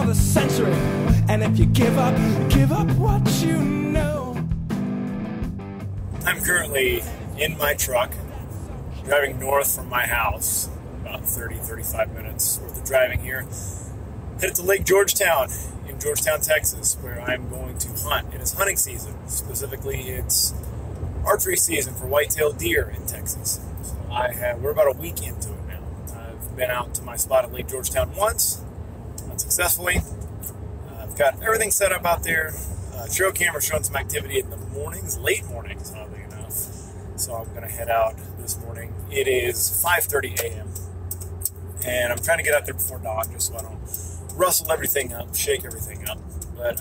the century. And if you give up what you know. I'm currently in my truck, driving north from my house, about 30-35 minutes worth of driving here, headed to Lake Georgetown in Georgetown, Texas, where I'm going to hunt. It is hunting season. Specifically, it's archery season for white-tailed deer in Texas. So we're about a week into it now. I've been out to my spot at Lake Georgetown once, unsuccessfully. I've got everything set up out there. Trail camera showing some activity in the mornings, late mornings, oddly enough. So I'm going to head out this morning. It is 5:30 a.m. and I'm trying to get out there before dawn just so I don't rustle everything up, shake everything up. But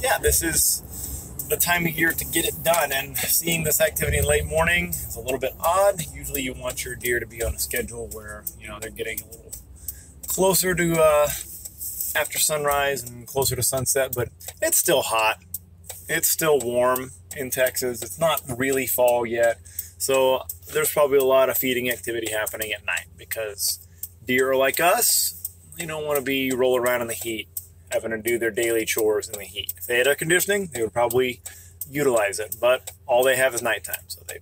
yeah, this is the time of year to get it done, and seeing this activity in late morning is a little bit odd. Usually you want your deer to be on a schedule where, you know, they're getting a little closer to after sunrise and closer to sunset, but it's still hot. It's still warm in Texas. It's not really fall yet. So there's probably a lot of feeding activity happening at night because deer are like us. They don't want to be rolling around in the heat, having to do their daily chores in the heat. If they had air conditioning, they would probably utilize it, but all they have is nighttime. So they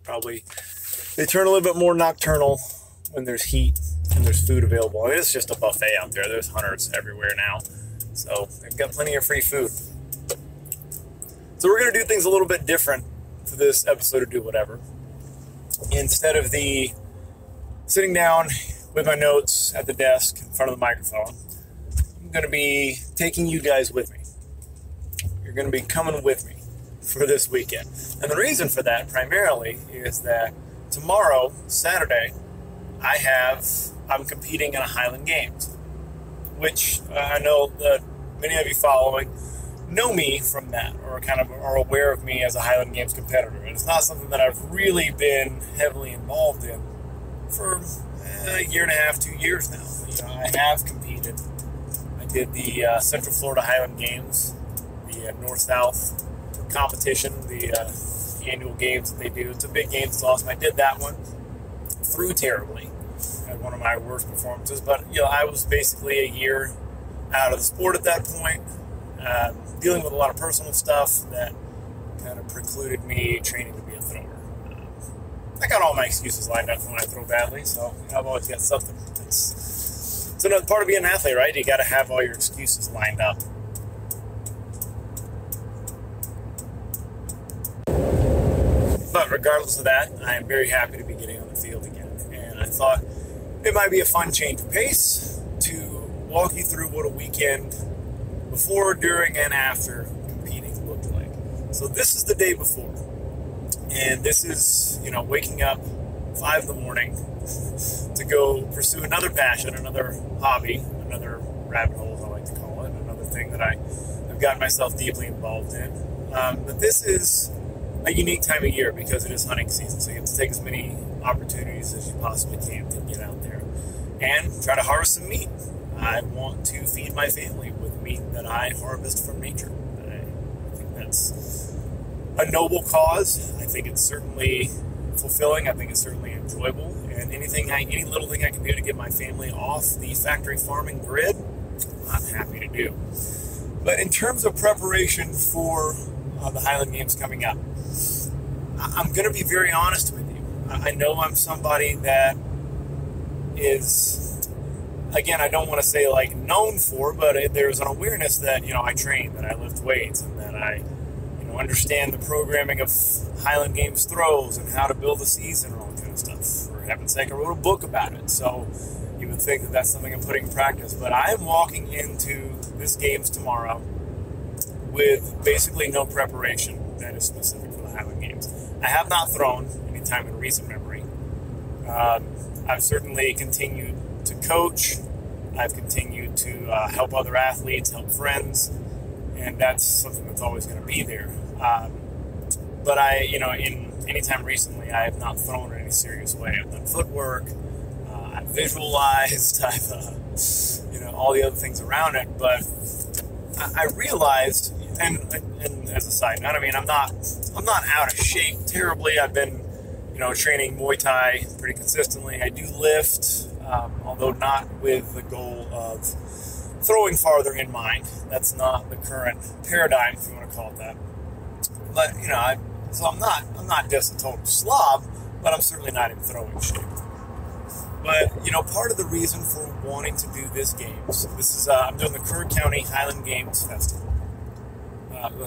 turn a little bit more nocturnal when there's heat and there's food available. It's just a buffet out there. There's hunters everywhere now. So they've got plenty of free food. So we're going to do things a little bit different for this episode of Do Whatever. Instead of the sitting down with my notes at the desk in front of the microphone, I'm going to be taking you guys with me. You're going to be coming with me for this weekend. And the reason for that primarily is that tomorrow, Saturday, I'm competing in a Highland Games, which I know that many of you following know me from that, or kind of are aware of me as a Highland Games competitor. And it's not something that I've really been heavily involved in for a year and a half, 2 years now. You know, I have competed. I did the Central Florida Highland Games, the North-South competition, the annual games that they do. It's a big game. It's awesome. I did that one. Threw terribly. Had one of my worst performances, but you know, I was basically a year out of the sport at that point, dealing with a lot of personal stuff that kind of precluded me training to be a thrower. I got all my excuses lined up when I throw badly, so you know, I've always got something. It's another part of being an athlete, right? You got to have all your excuses lined up. But regardless of that, I am very happy to be getting on the field again. And I thought it might be a fun change of pace to walk you through what a weekend before, during, and after competing looked like. So this is the day before. And this is, you know, waking up 5 in the morning to go pursue another passion, another hobby, another rabbit hole, as I like to call it, another thing that I've gotten myself deeply involved in. But this is a unique time of year because it is hunting season, so you have to take as many opportunities as you possibly can to get out there and try to harvest some meat. I want to feed my family with meat that I harvest from nature. I think that's a noble cause. I think it's certainly fulfilling. I think it's certainly enjoyable. And any little thing I can do to get my family off the factory farming grid, I'm happy to do. But in terms of preparation for the Highland Games coming up, I'm going to be very honest with you. I know I'm somebody that is, again, I don't want to say like known for, but there's an awareness that, you know, I train, that I lift weights, and that I, you know, understand the programming of Highland Games throws and how to build a season and all that kind of stuff. For heaven's sake, I wrote a book about it, so you would think that that's something I'm putting in practice. But I am walking into this Games tomorrow with basically no preparation that is specific for the Highland Games. I have not thrown any time in recent memory. I've certainly continued to coach. I've continued to help other athletes, help friends, and that's something that's always going to be there. But in any time recently, I have not thrown in any serious way. I've done footwork, I've visualized, I've all the other things around it. But I realized, and as a side note, I mean, I'm not out of shape terribly. I've been, training Muay Thai pretty consistently. I do lift, although not with the goal of throwing farther in mind. That's not the current paradigm, if you want to call it that. But, you know, so I'm not just a total slob, but I'm certainly not in throwing shape. But, you know, part of the reason for wanting to do this games, I'm doing the Kerr County Highland Games Festival.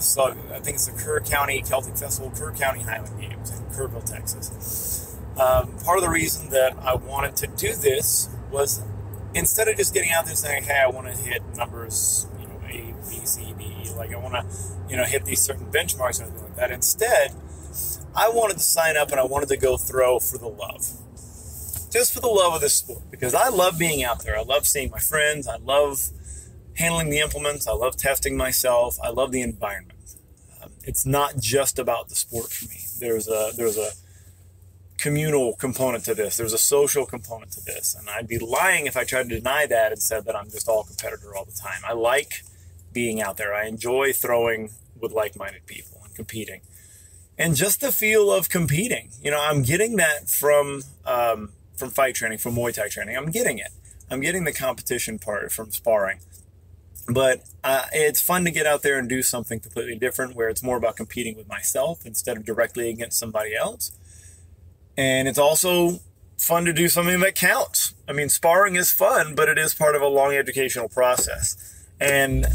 So I think it's the Kerr County Celtic Festival, Kerr County Highland Games in Kerrville, Texas. Part of the reason that I wanted to do this was, instead of just getting out there saying, hey, I want to hit numbers, you know, A, B, C, D, like I want to, you know, hit these certain benchmarks or anything like that. Instead, I wanted to sign up and I wanted to go throw for the love. Just for the love of this sport, because I love being out there. I love seeing my friends. I love handling the implements. I love testing myself. I love the environment. It's not just about the sport for me. There's a communal component to this. There's a social component to this. And I'd be lying if I tried to deny that and said that I'm just all competitor all the time. I like being out there. I enjoy throwing with like-minded people and competing. And just the feel of competing. You know, I'm getting that from fight training, from Muay Thai training. I'm getting it. I'm getting the competition part from sparring. But it's fun to get out there and do something completely different, where it's more about competing with myself instead of directly against somebody else. And it's also fun to do something that counts. I mean, sparring is fun, but it is part of a long educational process. And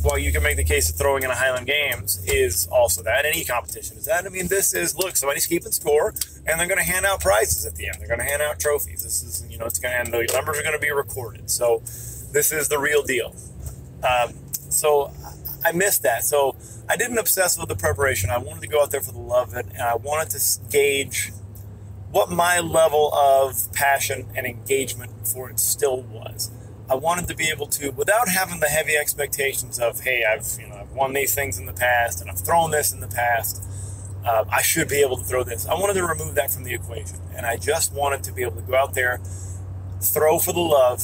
while you can make the case that throwing in a Highland Games is also that, any competition is that, I mean, this is, look, somebody's keeping score, and they're going to hand out prizes at the end. They're going to hand out trophies. This is, you know, it's going to, and the numbers are going to be recorded. So this is the real deal. So I missed that. So I didn't obsess with the preparation. I wanted to go out there for the love of it, and I wanted to gauge what my level of passion and engagement for it still was. I wanted to be able to, without having the heavy expectations of, hey, I've won these things in the past, and I've thrown this in the past, I should be able to throw this. I wanted to remove that from the equation, and I just wanted to be able to go out there, throw for the love,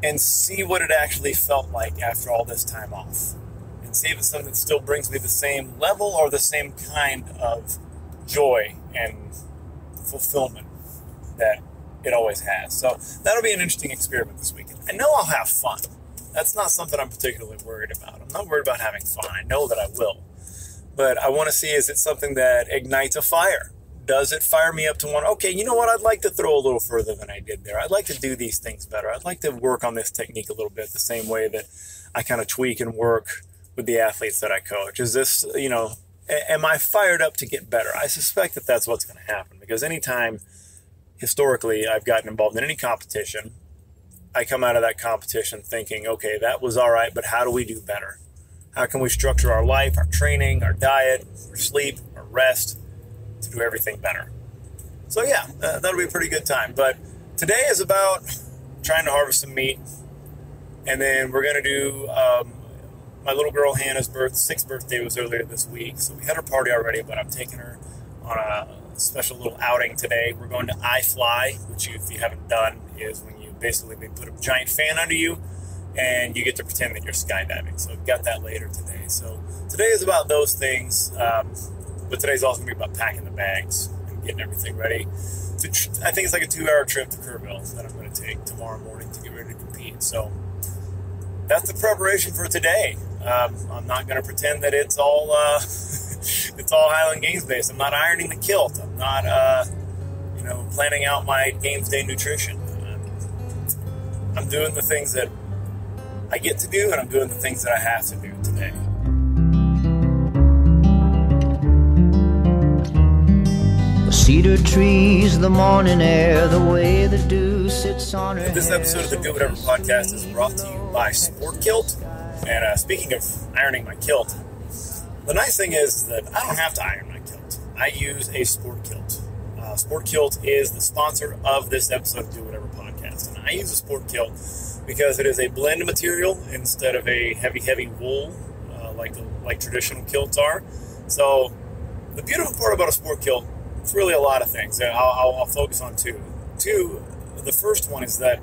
and see what it actually felt like after all this time off, and see if it's something that still brings me the same level or the same kind of joy and fulfillment that it always has. So that'll be an interesting experiment this weekend. I know I'll have fun. That's not something I'm particularly worried about. I'm not worried about having fun. I know that I will. But I want to see, is it something that ignites a fire? Does it fire me up to one, okay, you know what, I'd like to throw a little further than I did there. I'd like to do these things better. I'd like to work on this technique a little bit the same way that I kind of tweak and work with the athletes that I coach. Is this, you know, am I fired up to get better? I suspect that that's what's going to happen, because anytime historically I've gotten involved in any competition, I come out of that competition thinking, okay, that was all right, but how do we do better? How can we structure our life, our training, our diet, our sleep, our rest, to do everything better? So yeah, that'll be a pretty good time. But today is about trying to harvest some meat, and then we're going to do my little girl Hannah's 6th birthday was earlier this week, so we had her party already, but I'm taking her on a special little outing today. We're going to iFly, which if you haven't done, is when you basically they put a giant fan under you and you get to pretend that you're skydiving. So we've got that later today. So today is about those things, but today's also going to be about packing the bags and getting everything ready. I think it's like a 2-hour trip to Kerrville that I'm going to take tomorrow morning to get ready to compete. So that's the preparation for today. I'm not going to pretend that it's all it's all Highland Games based. I'm not ironing the kilt. I'm not planning out my Games Day nutrition. I'm doing the things that I get to do, and I'm doing the things that I have to do today. The cedar trees, the morning air, the way the dew sits on her. This episode of the Do Whatever podcast is brought to you by Sport Kilt. And speaking of ironing my kilt, the nice thing is that I don't have to iron my kilt. I use a Sport Kilt. Sport Kilt is the sponsor of this episode of Do Whatever podcast. And I use a Sport Kilt because it is a blend material instead of a heavy wool like traditional kilts are. So the beautiful part about a Sport Kilt, it's really a lot of things. I'll focus on two. The first one is that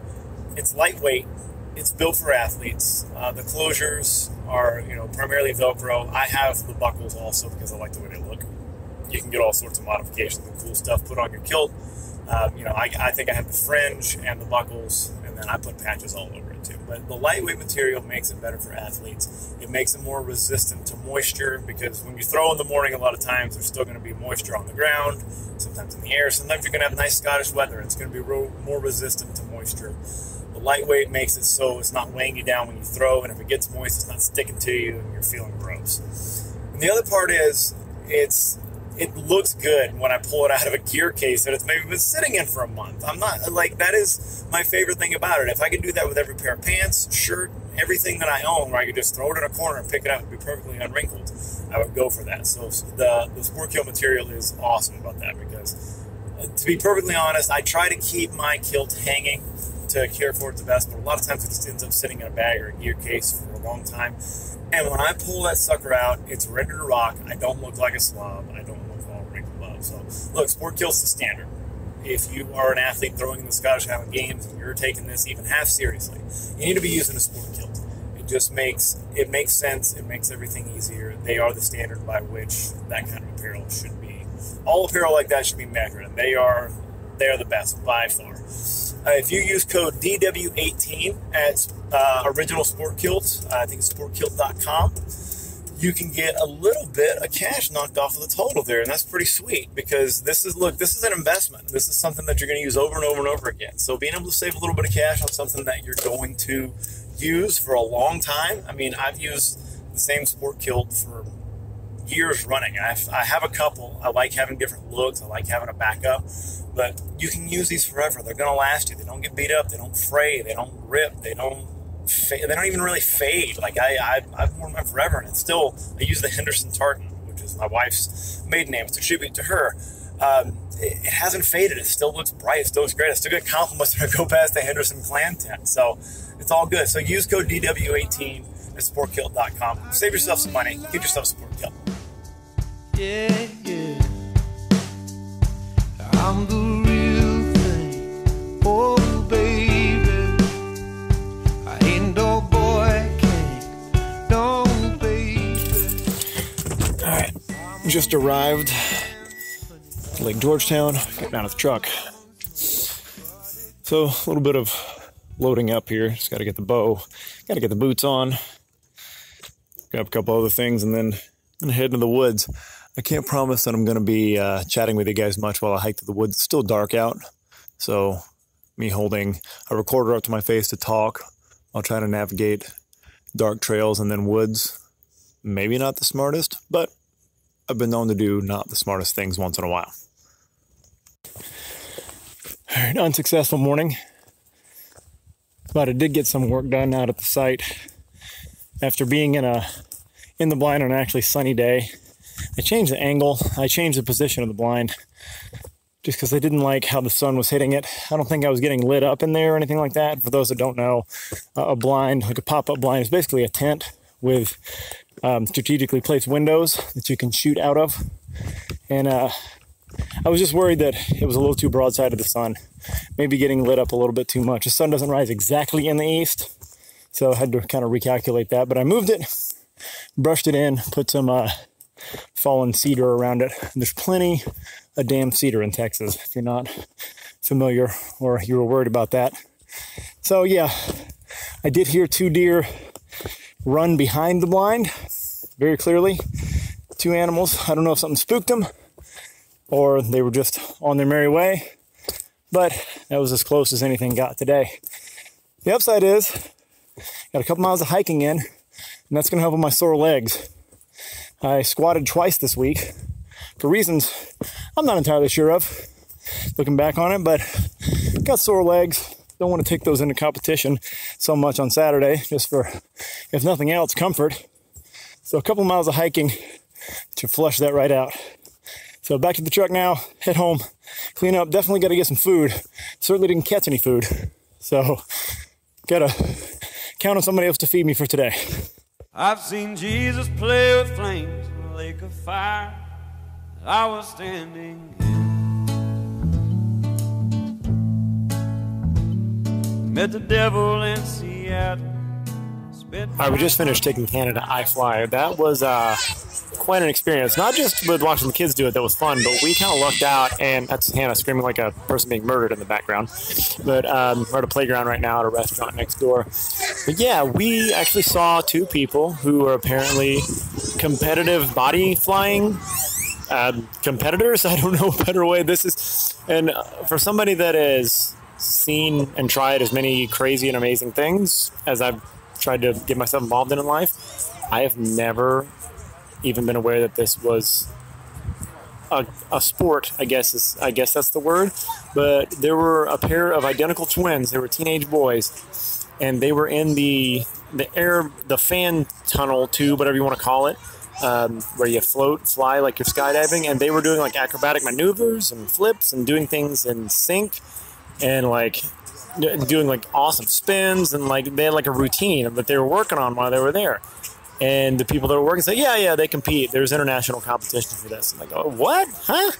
it's lightweight. It's built for athletes. The closures are, primarily Velcro. I have the buckles also because I like the way they look. You can get all sorts of modifications and cool stuff put on your kilt. I think I have the fringe and the buckles, and then I put patches all over it. too. But the lightweight material makes it better for athletes. It makes it more resistant to moisture, because when you throw in the morning, a lot of times there's still going to be moisture on the ground, sometimes in the air. Sometimes you're going to have nice Scottish weather. It's going to be more resistant to moisture. The lightweight makes it so it's not weighing you down when you throw, and if it gets moist, it's not sticking to you and you're feeling gross. And the other part is, it looks good when I pull it out of a gear case that it's maybe been sitting in for a month. I'm not, like, that is my favorite thing about it. If I could do that with every pair of pants, shirt, everything that I own, where I could just throw it in a corner and pick it up and be perfectly unwrinkled, I would go for that. So the sport kilt material is awesome about that, because to be perfectly honest, I try to keep my kilt hanging to care for it the best, but a lot of times it just ends up sitting in a bag or a gear case for a long time. And when I pull that sucker out, it's ready to rock. I don't look like a slob. I don't look all wrinkled up. So, look, sport kilt's the standard. If you are an athlete throwing in the Scottish Highland Games and you're taking this even half seriously, you need to be using a sport kilt. It just makes sense. It makes everything easier. They are the standard by which that kind of apparel should be. All apparel like that should be measured, and they are the best by far. If you use code DW18 at Original Sport Kilt, I think it's sportkilt.com, you can get a little bit of cash knocked off of the total there, and that's pretty sweet, because this is an investment. This is something that you're going to use over and over and over again. So being able to save a little bit of cash on something that you're going to use for a long time. I mean, I've used the same sport kilt for years running. I have a couple. I like having different looks. I like having a backup, but you can use these forever. They're going to last you. They don't get beat up. They don't fray. They don't rip. They don't even really fade. Like I've worn mine forever, and it's still, I use the Henderson tartan, which is my wife's maiden name. It's a tribute to her. It hasn't faded. It still looks bright. It still looks great. I still get compliments when I go past the Henderson clan tent. So it's all good. So use code DW18 at sportkilt.com. Save yourself some money. Get yourself a sport kilt. Yeah, yeah. I'm the real thing. Oh, baby. I ain't no boy king. No, baby. Alright. Just arrived at Lake Georgetown. Getting out of the truck. So, a little bit of loading up here. Just got to get the bow. Got to get the boots on. Grab a couple other things, and then head into the woods. I can't promise that I'm going to be chatting with you guys much while I hike to the woods. It's still dark out, so me holding a recorder up to my face to talk, I'll try to navigate dark trails and then woods. Maybe not the smartest, but I've been known to do not the smartest things once in a while. All right, unsuccessful morning, but I did get some work done out at the site. After being in the blind on an actually sunny day, I changed the angle, I changed the position of the blind, just because I didn't like how the sun was hitting it. I don't think I was getting lit up in there or anything like that. For those that don't know, a blind, like a pop-up blind, is basically a tent with strategically placed windows that you can shoot out of. And I was just worried that it was a little too broadside of the sun, maybe getting lit up a little bit too much. The sun doesn't rise exactly in the east, so I had to kind of recalculate that. But I moved it, brushed it in, put some fallen cedar around it. There's plenty of damn cedar in Texas, if you're not familiar or you were worried about that. So yeah, I did hear 2 deer run behind the blind very clearly. 2 animals. I don't know if something spooked them or they were just on their merry way, but that was as close as anything got today. The upside is got a couple miles of hiking in, and that's going to help with my sore legs. I squatted twice this week for reasons I'm not entirely sure of, looking back on it, but got sore legs. Don't want to take those into competition so much on Saturday, just for, if nothing else, comfort. So a couple miles of hiking to flush that right out. So back to the truck now, head home, clean up. Definitely got to get some food. Certainly didn't catch any food. So got to count on somebody else to feed me for today. I've seen Jesus play with flames in a lake of fire. I was standing in. Met the devil in Seattle. All right, we just finished taking Hannah to iFly. That was quite an experience. Not just with watching the kids do it, that was fun, but we kind of lucked out, and that's Hannah screaming like a person being murdered in the background. But we're at a playground right now at a restaurant next door. But yeah, we actually saw two people who are apparently competitive body flying competitors. I don't know a better way. This is, and for somebody that has seen and tried as many crazy and amazing things as I've tried to get myself involved in life, I have never even been aware that this was a sport, I guess that's the word. But there were a pair of identical twins. They were teenage boys, and they were in the fan tunnel tube, whatever you want to call it, where you fly like you're skydiving, and they were doing like acrobatic maneuvers and flips and doing things in sync, and like doing like awesome spins, and like they had like a routine that they were working on while they were there. And the people that were working said, yeah, they compete. There's international competition for this. I'm like, oh, what? Huh?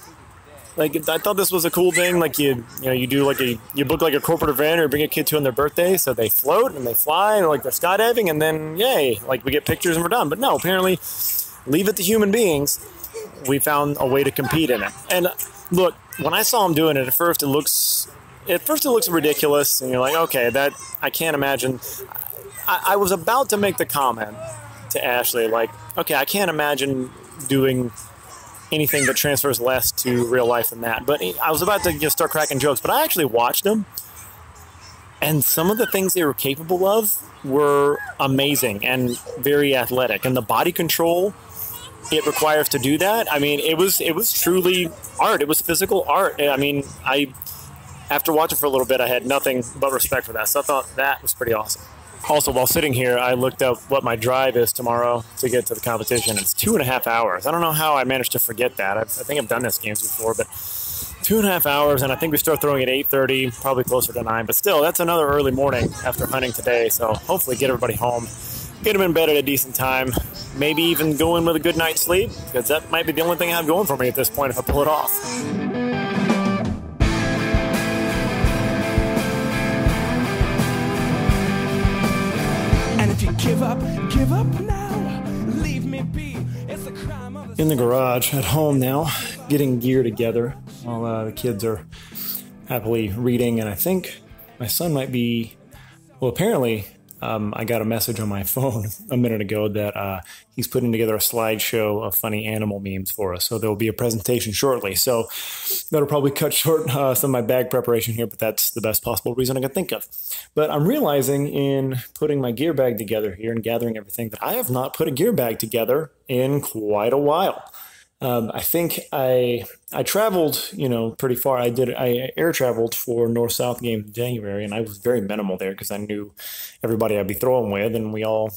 Like, I thought this was a cool thing. Like, you do like you book like a corporate event or bring a kid to on their birthday, so they float and they fly, and like they're skydiving, and then yay, like we get pictures and we're done. But no, apparently, leave it to human beings. We found a way to compete in it. And look, when I saw them doing it, at first it looks ridiculous, and you're like, okay, that I can't imagine. I was about to make the comment to Ashley, like, okay, I can't imagine doing anything that transfers less to real life than that. But I was about to just start cracking jokes, but I actually watched them, and some of the things they were capable of were amazing and very athletic. And the body control it requires to do that, I mean, it was truly art. It was physical art. I mean, after watching for a little bit, I had nothing but respect for that. So I thought that was pretty awesome. Also, while sitting here, I looked up what my drive is tomorrow to get to the competition. It's 2.5 hours. I don't know how I managed to forget that. I think I've done this games before, but 2.5 hours, and I think we start throwing at 8:30, probably closer to 9. But still, that's another early morning after hunting today. So hopefully get everybody home, get them in bed at a decent time, maybe even go in with a good night's sleep, because that might be the only thing I have going for me at this point if I pull it off. Give up now, leave me be. It's a crime of in the garage at home now, getting gear together while the kids are happily reading, and I think my son might be, well, apparently I got a message on my phone a minute ago that he's putting together a slideshow of funny animal memes for us. So there will be a presentation shortly. So that'll probably cut short some of my bag preparation here, but that's the best possible reason I can think of. But I'm realizing in putting my gear bag together here and gathering everything that I have not put a gear bag together in quite a while. I think I traveled, pretty far. I air traveled for North-South Games in January, and I was very minimal there because I knew everybody I'd be throwing with, and we all,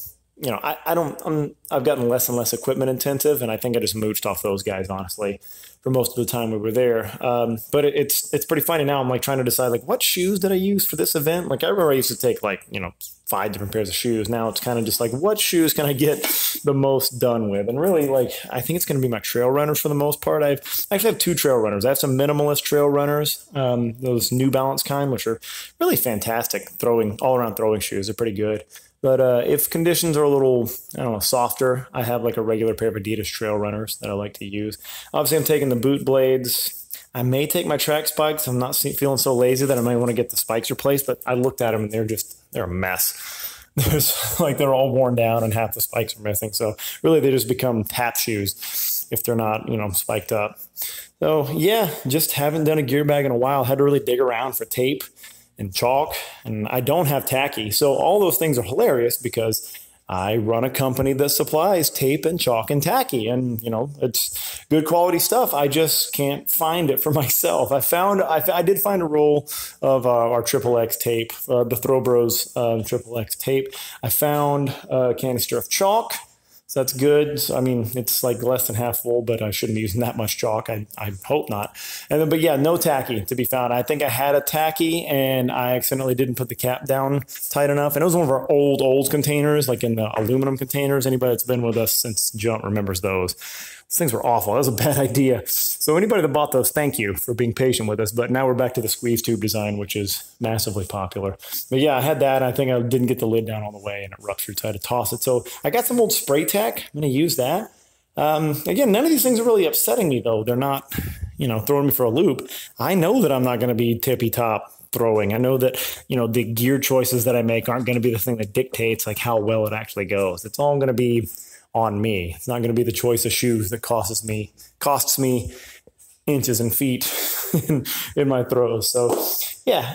I've gotten less and less equipment intensive, and I think I just mooched off those guys, honestly, for most of the time we were there. But it's pretty funny now. I'm like trying to decide like what shoes did I use for this event? Like I remember I used to take 5 different pairs of shoes. Now it's kind of just like what shoes can I get the most done with? And really I think it's going to be my trail runners for the most part. I actually have 2 trail runners. I have some minimalist trail runners, those New Balance kind, which are really fantastic all around throwing shoes. They're pretty good. But if conditions are a little, softer, I have like a regular pair of Adidas trail runners that I like to use. Obviously, I'm taking the boot blades. I may take my track spikes. I'm not feeling so lazy that I might want to get the spikes replaced, but I looked at them and they're a mess. They're all worn down and half the spikes are missing. So really they just become tap shoes if they're not, spiked up. So yeah, just haven't done a gear bag in a while. Had to really dig around for tape and chalk, and I don't have tacky. So all those things are hilarious because I run a company that supplies tape and chalk and tacky, and it's good quality stuff. I just can't find it for myself. I did find a roll of our XXX tape, the Throw Bros XXX tape. I found a canister of chalk. So that's good. So, it's like less than half full, but I shouldn't be using that much chalk. I hope not. But yeah, no tacky to be found. I think I had a tacky and I accidentally didn't put the cap down tight enough. And it was one of our old containers, like in the aluminum containers. Anybody that's been with us since jump remembers those. Those things were awful. That was a bad idea. So anybody that bought those, thank you for being patient with us. But now we're back to the squeeze tube design, which is massively popular. But yeah, I had that. I think I didn't get the lid down all the way and it ruptured, so I had to toss it. So I got some old spray tack. I'm going to use that. Again, none of these things are really upsetting me, though. They're not, throwing me for a loop. I know that I'm not going to be tippy top throwing. I know that, the gear choices that I make aren't going to be the thing that dictates like how well it actually goes. It's all going to be on me. It's not going to be the choice of shoes that costs me inches and feet in my throws. So yeah,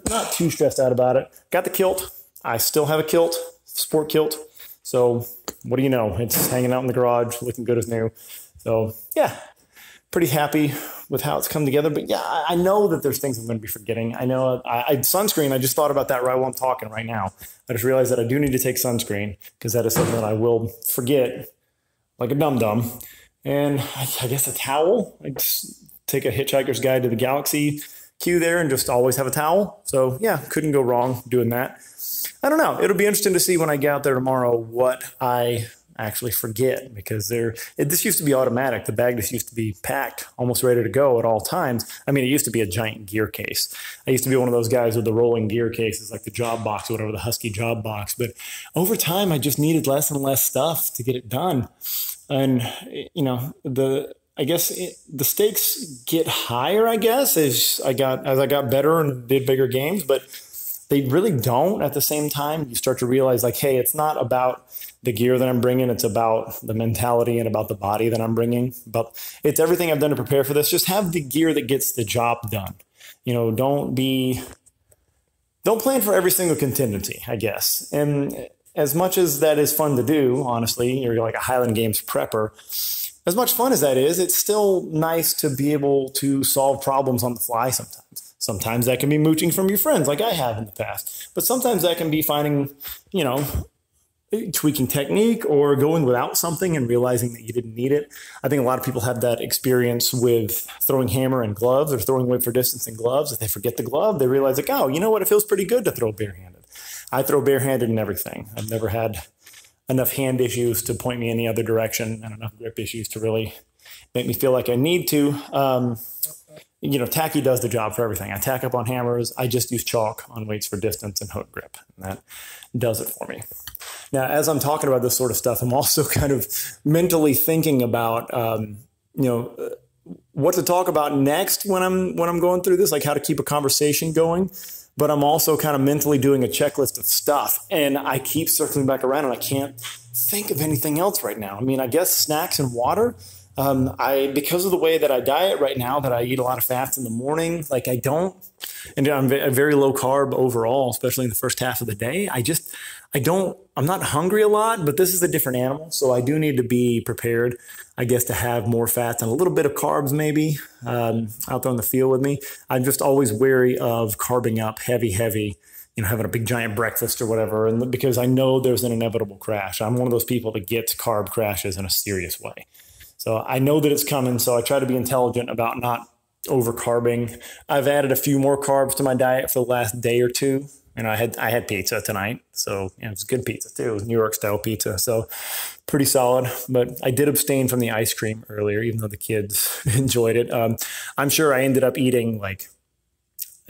not too stressed out about it. Got the kilt. I still have a kilt, sport kilt. So what do you know? It's hanging out in the garage, looking good as new. So yeah, pretty happy with how it's come together. But yeah, I know that there's things I'm going to be forgetting. I know sunscreen, I just thought about that right while I'm talking right now. I just realized that I do need to take sunscreen because that is something that I will forget like a dum-dum. And I guess a towel. I just take a Hitchhiker's Guide to the Galaxy queue there and just always have a towel. So yeah, couldn't go wrong doing that. I don't know. It'll be interesting to see when I get out there tomorrow what I actually forget, because this used to be automatic. The bag just used to be packed, almost ready to go at all times. I mean, it used to be a giant gear case. I used to be one of those guys with the rolling gear cases, like the job box or whatever, the Husky job box. But over time, I just needed less and less stuff to get it done. And, the stakes get higher, I guess, as I got better and did bigger games, but they really don't at the same time. You start to realize like, hey, it's not about the gear that I'm bringing. It's about the mentality and about the body that I'm bringing. But it's everything I've done to prepare for this. Just have the gear that gets the job done. Don't plan for every single contingency, I guess. And as much as that is fun to do, honestly, you're like a Highland Games prepper. As much fun as that is, it's still nice to be able to solve problems on the fly sometimes. Sometimes that can be mooching from your friends like I have in the past. But sometimes that can be finding, tweaking technique or going without something and realizing that you didn't need it. I think a lot of people have that experience with throwing hammer and gloves or throwing weight for distance and gloves. If they forget the glove, they realize like, oh, you know what? It feels pretty good to throw barehanded. I throw barehanded in everything. I've never had enough hand issues to point me any other direction and enough grip issues to really make me feel like I need to. Tacky does the job for everything. I tack up on hammers. I just use chalk on weights for distance and hook grip. And that does it for me. Now, as I'm talking about this sort of stuff, I'm also kind of mentally thinking about, what to talk about next when I'm going through this, like how to keep a conversation going. But I'm also kind of mentally doing a checklist of stuff. And I keep circling back around and I can't think of anything else right now. I mean, I guess snacks and water. Because of the way that I diet right now, that I eat a lot of fats in the morning, and I'm very low carb overall, especially in the first half of the day. I'm not hungry a lot, but this is a different animal. So I do need to be prepared, I guess, to have more fats and a little bit of carbs maybe out there on the field with me. I'm just always wary of carbing up heavy, having a big giant breakfast or whatever. And because I know there's an inevitable crash. I'm one of those people that gets carb crashes in a serious way. So I know that it's coming, so I try to be intelligent about not over-carbing. I've added a few more carbs to my diet for the last day or two. I had pizza tonight, so it was good pizza too. It was New York-style pizza, so pretty solid. But I did abstain from the ice cream earlier, even though the kids enjoyed it. I'm sure I ended up eating like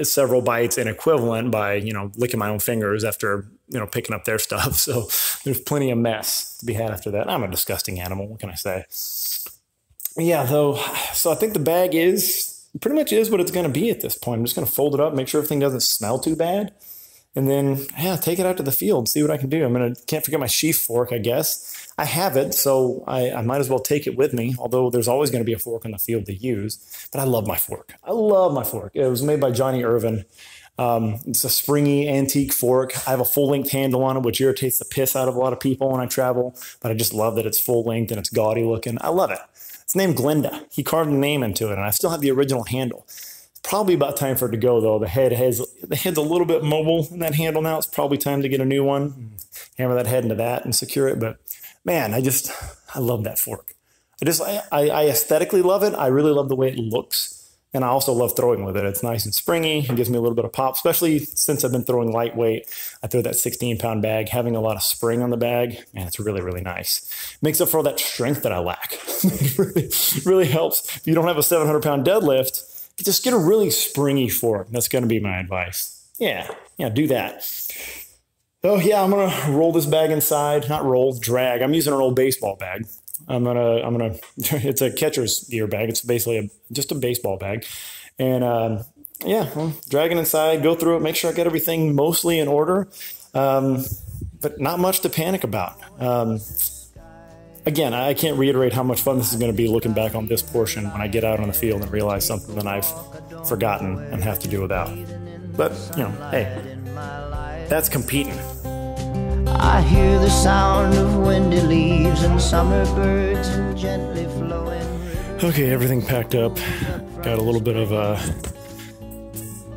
several bites in equivalent by, licking my own fingers after, picking up their stuff. So there's plenty of mess to be had after that. I'm a disgusting animal. What can I say? Yeah, so I think the bag pretty much is what it's going to be at this point. I'm just going to fold it up, make sure everything doesn't smell too bad. And then, take it out to the field, see what I can do. Can't forget my sheath fork, I guess. I have it, so I might as well take it with me, although there's always going to be a fork in the field to use. But I love my fork. It was made by Johnny Irvin. It's a springy antique fork. I have a full-length handle on it, which irritates the piss out of a lot of people when I travel. But I just love that it's full-length and it's gaudy looking. I love it. It's named Glenda. He carved a name into it, and I still have the original handle. It's probably about time for it to go, though. The head's a little bit mobile in that handle now. It's probably time to get a new one. Hammer that head into that and secure it. But man, I love that fork. I aesthetically love it. I really love the way it looks. And I also love throwing with it. It's nice and springy. It gives me a little bit of pop, especially since I've been throwing lightweight. I throw that 16-pound bag. Having a lot of spring on the bag, man, it's really, really nice. Makes up for all that strength that I lack. It really helps. If you don't have a 700-pound deadlift, just get a really springy fork. That's going to be my advice. Yeah, do that. So yeah, I'm going to roll this bag inside. Not roll, drag. I'm using an old baseball bag. It's a catcher's gear bag. It's basically just a baseball bag. And I'm dragging inside, go through it, make sure I get everything mostly in order. But not much to panic about. Again, I can't reiterate how much fun this is going to be looking back on this portion when I get out on the field and realize something that I've forgotten and have to do without. But, hey, that's competing. I hear the sound of windy leaves and summer birds and gently flowing. Okay, everything packed up. Got a little bit of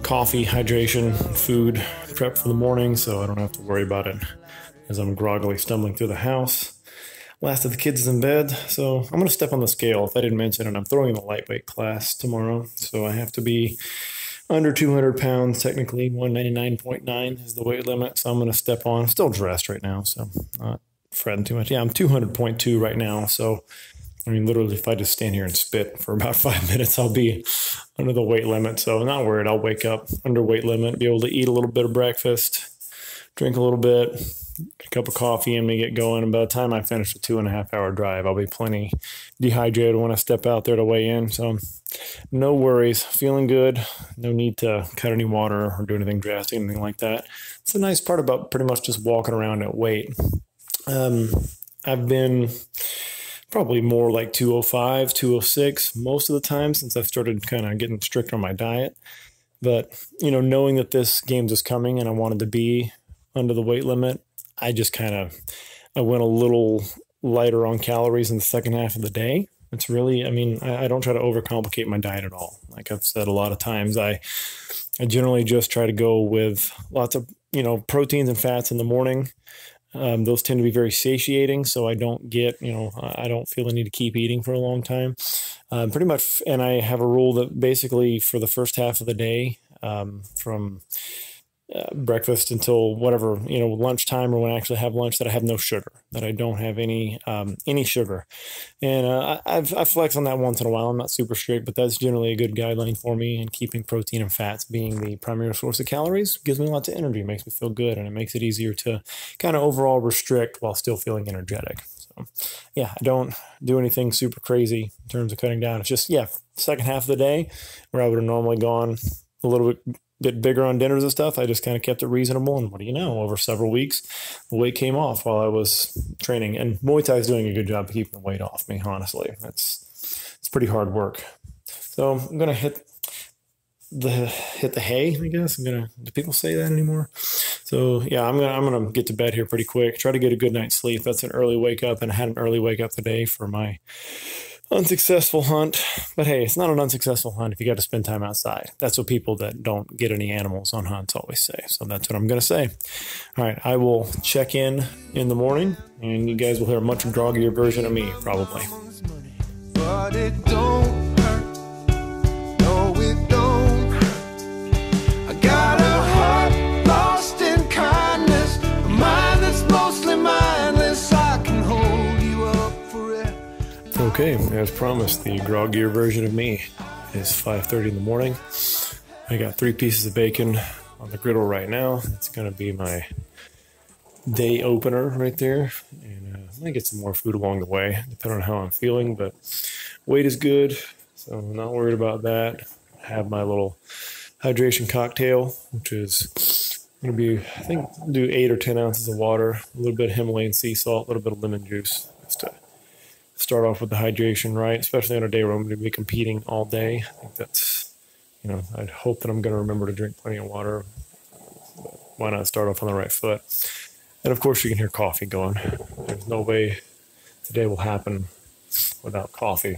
coffee, hydration, food prep for the morning, so I don't have to worry about it as I'm groggily stumbling through the house. Last of the kids is in bed, so I'm going to step on the scale if I didn't mention it. I'm throwing the lightweight class tomorrow, so I have to be under 200 pounds, technically. 199.9 is the weight limit, so I'm going to step on. I'm still dressed right now, so not fretting too much. Yeah, I'm 200.2 right now, so I mean, literally, if I just stand here and spit for about 5 minutes, I'll be under the weight limit. So I'm not worried. I'll wake up under weight limit, be able to eat a little bit of breakfast, drink a little bit, get a cup of coffee, and me get going. And by the time I finish a 2.5-hour drive, I'll be plenty dehydrated when I step out there to weigh in. So no worries. Feeling good. No need to cut any water or do anything drastic, anything like that. It's a nice part about pretty much just walking around at weight. I've been probably more like 205, 206 most of the time since I've started kind of getting strict on my diet. But, knowing that this Games is coming and I wanted to be under the weight limit, I went a little lighter on calories in the second half of the day. It's really, I don't try to overcomplicate my diet at all. Like I've said a lot of times, I generally just try to go with lots of, proteins and fats in the morning. Those tend to be very satiating, so I don't get, I don't feel the need to keep eating for a long time. Pretty much, and I have a rule that basically for the first half of the day, from breakfast until whatever, lunchtime or when I actually have lunch, that I have no sugar, that I don't have any sugar. And I flex on that once in a while. I'm not super strict, but that's generally a good guideline for me. And keeping protein and fats being the primary source of calories gives me lots of energy, makes me feel good, and it makes it easier to kind of overall restrict while still feeling energetic. So yeah, I don't do anything super crazy in terms of cutting down. It's just, second half of the day where I would have normally gone a little bit bigger on dinners and stuff, I just kind of kept it reasonable. And what do you know, over several weeks, the weight came off while I was training. And Muay Thai is doing a good job of keeping the weight off me, honestly. It's pretty hard work. So I'm going to hit the hay, I guess. Do people say that anymore? So yeah, I'm gonna get to bed here pretty quick. Try to get a good night's sleep. That's an early wake up, and I had an early wake up today for my unsuccessful hunt. But hey, it's not an unsuccessful hunt if you got to spend time outside. That's what people that don't get any animals on hunts always say. So that's what I'm going to say. All right, I will check in the morning, and you guys will hear a much groggier version of me, probably. But it don't hurt. No, it don't hurt. I got a heart lost in kindness, a mind that's mostly mindless. I can hold you up forever. Okay, as promised, the groggier version of me is 5:30 in the morning. I got 3 pieces of bacon on the griddle right now. It's going to be my day opener right there. And I might get some more food along the way, depending on how I'm feeling. But weight is good, so I'm not worried about that. I have my little hydration cocktail, which is going to be, I think, do 8 or 10 ounces of water, a little bit of Himalayan sea salt, a little bit of lemon juice, just to start off with the hydration right, especially on a day where I'm going to be competing all day. I think that's, I'd hope that I'm going to remember to drink plenty of water. But why not start off on the right foot? And of course, you can hear coffee going. There's no way today will happen without coffee.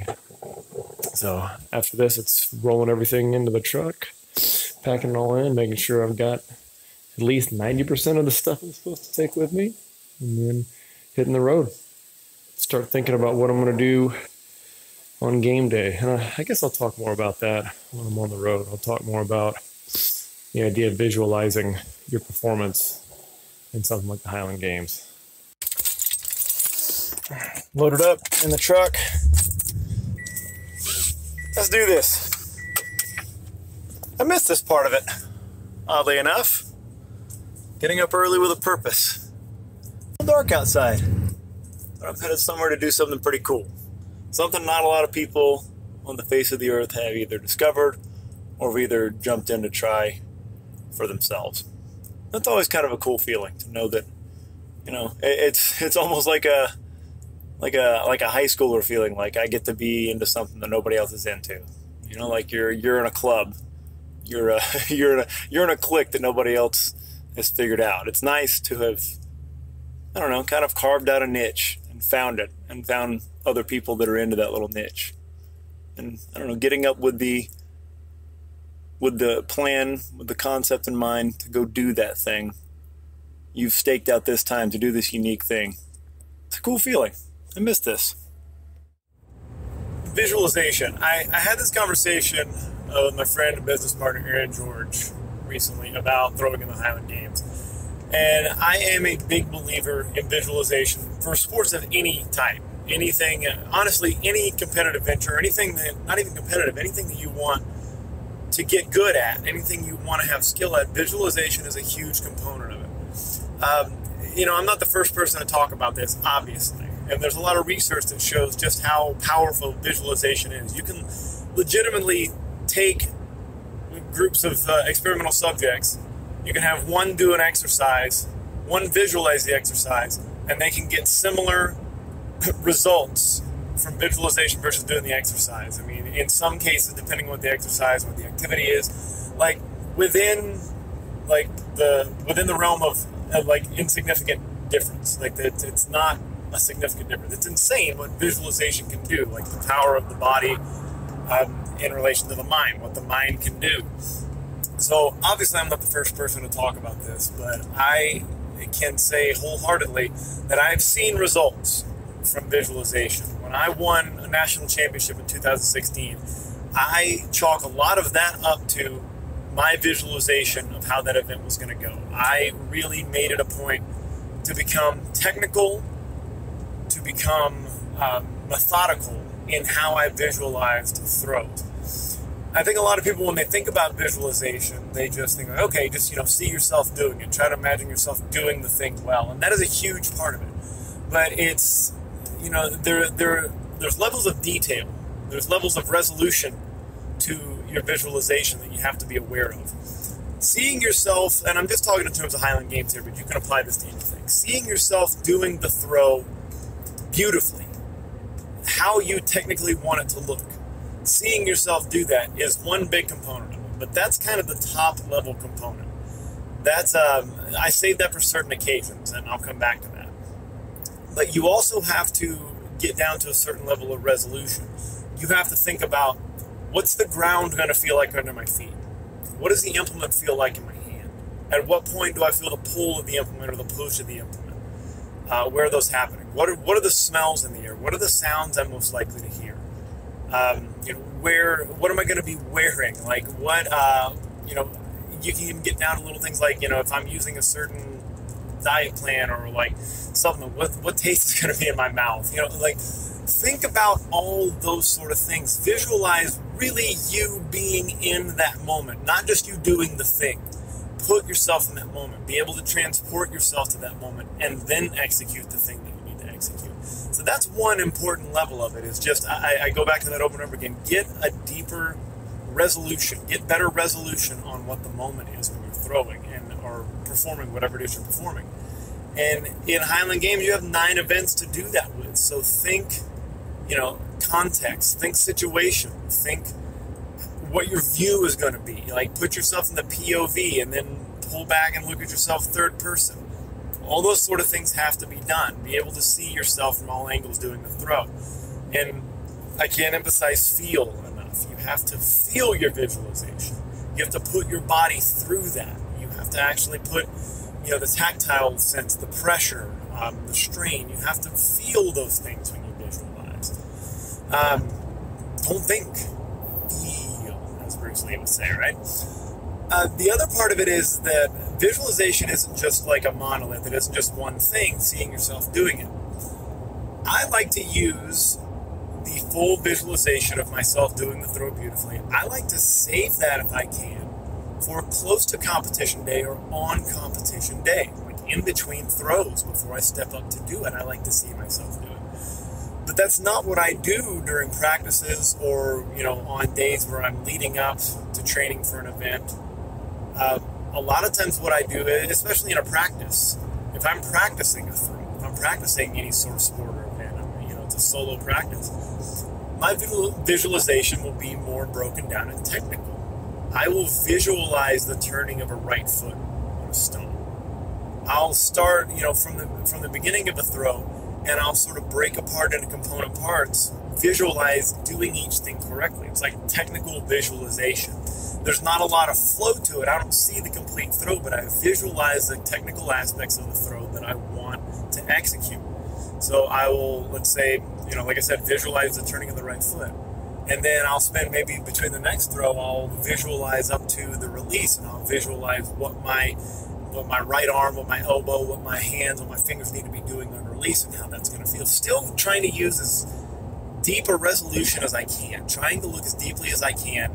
So after this, it's rolling everything into the truck, packing it all in, making sure I've got at least 90% of the stuff I'm supposed to take with me, and then hitting the road. Start thinking about what I'm going to do on game day. And I guess I'll talk more about that when I'm on the road. I'll talk more about the idea of visualizing your performance in something like the Highland Games. Loaded up in the truck. Let's do this. I missed this part of it, oddly enough. Getting up early with a purpose. It's dark outside, but I'm headed somewhere to do something pretty cool. Something not a lot of people on the face of the earth have either discovered or have either jumped in to try for themselves. That's always kind of a cool feeling to know that, you know, it's almost like a high schooler feeling, like I get to be into something that nobody else is into. You know, like you're in a club, you're in a clique that nobody else has figured out. It's nice to have, I don't know, kind of carved out a niche and found it, and found other people that are into that little niche. And I don't know, getting up with the plan, with the concept in mind to go do that thing you've staked out this time to do this unique thing. It's a cool feeling. I miss this. Visualization. I had this conversation with my friend and business partner Aaron George recently about throwing in the Highland Games. And I am a big believer in visualization for sports of any type. Anything, honestly, any competitive venture, anything that, not even competitive, anything that you want to get good at, anything you want to have skill at, visualization is a huge component of it. You know, I'm not the first person to talk about this, obviously. And there's a lot of research that shows just how powerful visualization is. You can legitimately take groups of experimental subjects. You can have one do an exercise, one visualize the exercise, and they can get similar results from visualization versus doing the exercise. I mean, in some cases, depending on what the exercise, what the activity is, like within the realm of like insignificant difference. Like it's not a significant difference. It's insane what visualization can do, like the power of the body in relation to the mind, what the mind can do. So obviously I'm not the first person to talk about this, but I can say wholeheartedly that I've seen results from visualization. When I won a national championship in 2016, I chalk a lot of that up to my visualization of how that event was going to go. I really made it a point to become technical, to become methodical in how I visualized throws. I think a lot of people, when they think about visualization, they just think, okay, just, you know, see yourself doing it. Try to imagine yourself doing the thing well. And that is a huge part of it. But it's, you know, there's levels of detail. There's levels of resolution to your visualization that you have to be aware of. Seeing yourself, and I'm just talking in terms of Highland Games here, but you can apply this to anything. Seeing yourself doing the throw beautifully, how you technically want it to look. Seeing yourself do that is one big component of it, but that's kind of the top level component. That's I save that for certain occasions, and I'll come back to that. But you also have to get down to a certain level of resolution. You have to think about, what's the ground going to feel like under my feet? What does the implement feel like in my hand? At what point do I feel the pull of the implement or the push of the implement? Where are those happening? What are the smells in the air? What are the sounds I'm most likely to hear? You know, what am I going to be wearing? Like what, you know, you can even get down to little things like, you know, if I'm using a certain diet plan or like something, what taste is going to be in my mouth? You know, like think about all those sort of things. Visualize really you being in that moment, not just you doing the thing. Put yourself in that moment. Be able to transport yourself to that moment and then execute the thing that you need to execute. So that's one important level of it, is just, I go back to that over and over again, get a deeper resolution, get better resolution on what the moment is when you're throwing and or performing whatever it is you're performing. And in Highland Games, you have 9 events to do that with. So think, you know, context, think situation, think what your view is going to be. Like put yourself in the POV and then pull back and look at yourself third person. All those sort of things have to be done. Be able to see yourself from all angles doing the throw. And I can't emphasize feel enough. You have to feel your visualization. You have to put your body through that. You have to actually put, you know, the tactile sense, the pressure, the strain. You have to feel those things when you visualize. don't think. Feel, as Bruce Lee would say, right? The other part of it is that visualization isn't just like a monolith. It isn't just one thing, seeing yourself doing it. I like to use the full visualization of myself doing the throw beautifully. I like to save that if I can for close to competition day or on competition day, like in between throws before I step up to do it. I like to see myself do it. But that's not what I do during practices or, on days where I'm leading up to training for an event. A lot of times what I do, especially in a practice, if I'm practicing a throw, if I'm practicing any sort of sport or event, it's a solo practice, my visualization will be more broken down and technical. I will visualize the turning of a right foot on a stone. I'll start, from the beginning of a throw, and I'll sort of break apart into component parts, visualize doing each thing correctly. It's like technical visualization. There's not a lot of flow to it. I don't see the complete throw, but I visualize the technical aspects of the throw that I want to execute. So I will, let's say, like I said, visualize the turning of the right foot. And then I'll spend maybe between the next throw, I'll visualize up to the release, and I'll visualize what my right arm, what my elbow, what my hands, what my fingers need to be doing on release and how that's going to feel. Still trying to use as deep a resolution as I can, trying to look as deeply as I can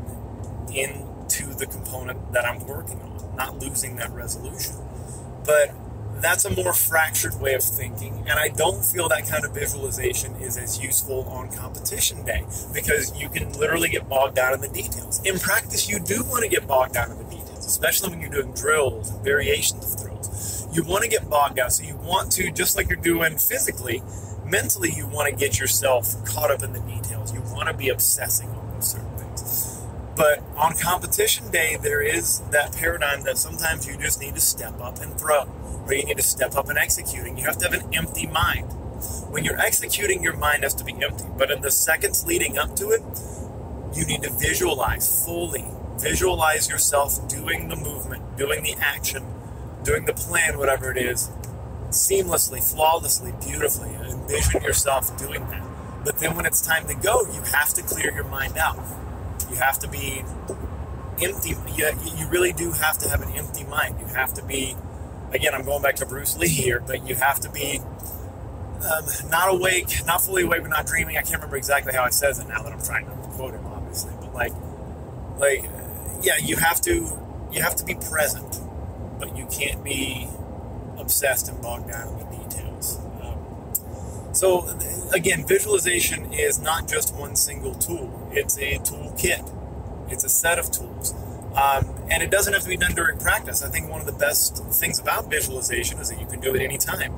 into the component that I'm working on, not losing that resolution. But that's a more fractured way of thinking, and I don't feel that kind of visualization is as useful on competition day, because you can literally get bogged down in the details. In practice, you do want to get bogged down in the details, especially when you're doing drills and variations of throws. You want to get bogged down, so you want to, just like you're doing physically, mentally you want to get yourself caught up in the details. You want to be obsessing on those certain things. But on competition day, there is that paradigm that sometimes you just need to step up and throw, or you need to step up and execute, and you have to have an empty mind. When you're executing, your mind has to be empty. But in the seconds leading up to it, you need to visualize fully. Visualize yourself doing the movement, doing the action, doing the plan, whatever it is, seamlessly, flawlessly, beautifully. Envision yourself doing that. But then when it's time to go, you have to clear your mind out. You have to be empty. You really do have to have an empty mind. You have to be, again, I'm going back to Bruce Lee here, but you have to be not awake, not fully awake, but not dreaming. I can't remember exactly how it says it now that I'm trying to quote him, obviously. But you have to be present, but you can't be obsessed and bogged down in the details. So again, visualization is not just one single tool. It's a toolkit. It's a set of tools. And it doesn't have to be done during practice. I think one of the best things about visualization is that you can do it anytime.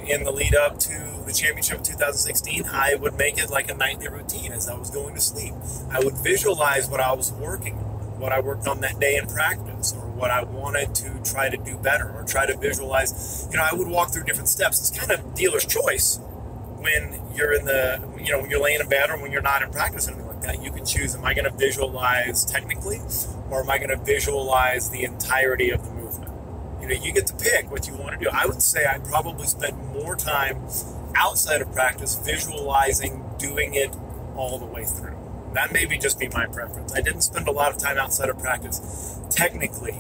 In the lead up to the championship of 2016, I would make it like a nightly routine as I was going to sleep. I would visualize what I was working on, what I worked on that day in practice, or what I wanted to try to do better, or try to visualize. I would walk through different steps. It's kind of dealer's choice when you're in the, when you're laying in bed or when you're not in practice or anything like that. You can choose, am I going to visualize technically, or am I going to visualize the entirety of the movement? You get to pick what you want to do. I would say I probably spend more time outside of practice visualizing doing it all the way through. That may just be my preference. I didn't spend a lot of time outside of practice technically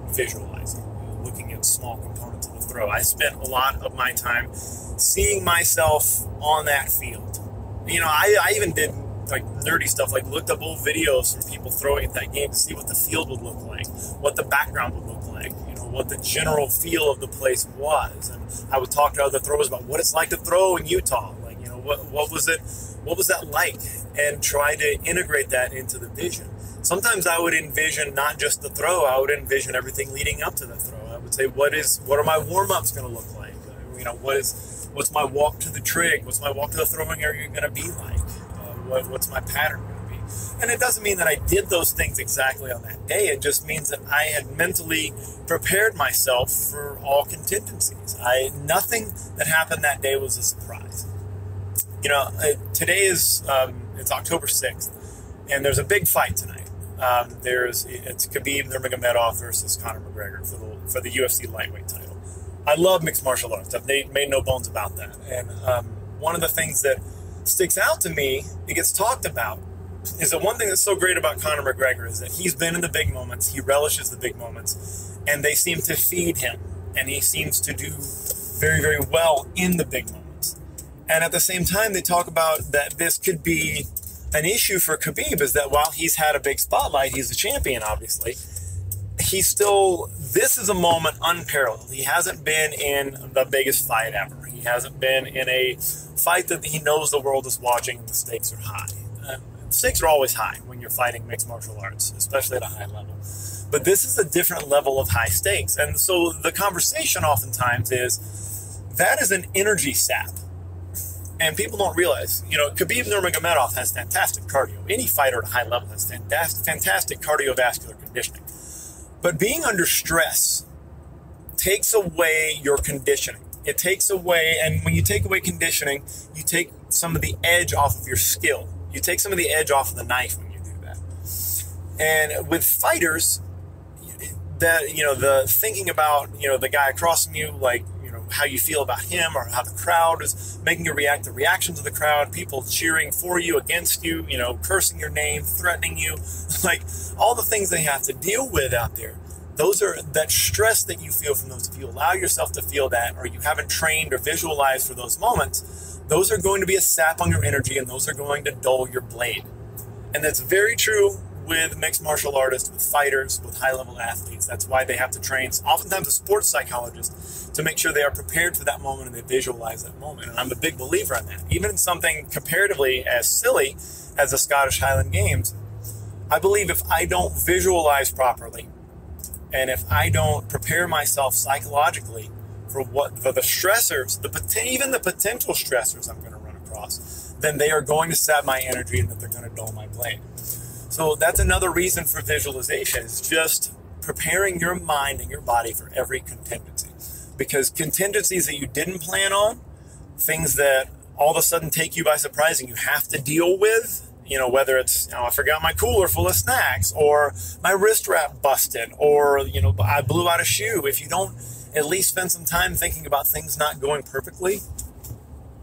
visualizing, looking at small components of the throw. I spent a lot of my time seeing myself on that field. I even did like nerdy stuff, like looked up old videos from people throwing at that game to see what the field would look like, what the background would look like, what the general feel of the place was. And I would talk to other throwers about what it's like to throw in Utah. Like, what was it? What was that like? And try to integrate that into the vision. Sometimes I would envision not just the throw, I would envision everything leading up to the throw. I would say, what are my warm-ups going to look like? What's my walk to the trig? What's my walk to the throwing area going to be like? What's my pattern going to be? And it doesn't mean that I did those things exactly on that day. It just means that I had mentally prepared myself for all contingencies. Nothing that happened that day was a surprise. Today is, it's October 6th, and there's a big fight tonight. It's Khabib Nurmagomedov versus Conor McGregor for the UFC lightweight title. I love mixed martial arts. I've made no bones about that. And one of the things that sticks out to me, it gets talked about, is that one thing that's so great about Conor McGregor is that he's been in the big moments, he relishes the big moments, and they seem to feed him, and he seems to do very, very well in the big moments. And at the same time, they talk about that this could be an issue for Khabib, is that while he's had a big spotlight, he's a champion, obviously, this is a moment unparalleled. He hasn't been in the biggest fight ever. He hasn't been in a fight that he knows the world is watching and the stakes are high. The stakes are always high when you're fighting mixed martial arts, especially at a high level. But this is a different level of high stakes. And so the conversation oftentimes is, that is an energy sap. And people don't realize, Khabib Nurmagomedov has fantastic cardio. Any fighter at a high level has fantastic cardiovascular conditioning. But being under stress takes away your conditioning. It takes away, and when you take away conditioning, you take some of the edge off of your skill. You take some of the edge off of the knife when you do that. And with fighters, the thinking about, the guy across from you, like, how you feel about him, or how the crowd is making you react, the reactions of the crowd, people cheering for you, against you, cursing your name, threatening you, like all the things they have to deal with out there. Those are that stress that you feel from those. If you allow yourself to feel that, or you haven't trained or visualized for those moments, those are going to be a sap on your energy, and those are going to dull your blade. And that's very true with mixed martial artists, with fighters, with high-level athletes. That's why they have to train, oftentimes a sports psychologist, to make sure they are prepared for that moment and they visualize that moment. And I'm a big believer in that. Even in something comparatively as silly as the Scottish Highland Games, I believe if I don't visualize properly, and if I don't prepare myself psychologically for the stressors, even the potential stressors I'm going to run across, then they are going to sap my energy and that they're going to dull my blade. So that's another reason for visualization, is just preparing your mind and your body for every contingency. Because contingencies that you didn't plan on, things that all of a sudden take you by surprise and you have to deal with, whether it's, I forgot my cooler full of snacks, or my wrist wrap busted, or, I blew out a shoe. If you don't at least spend some time thinking about things not going perfectly,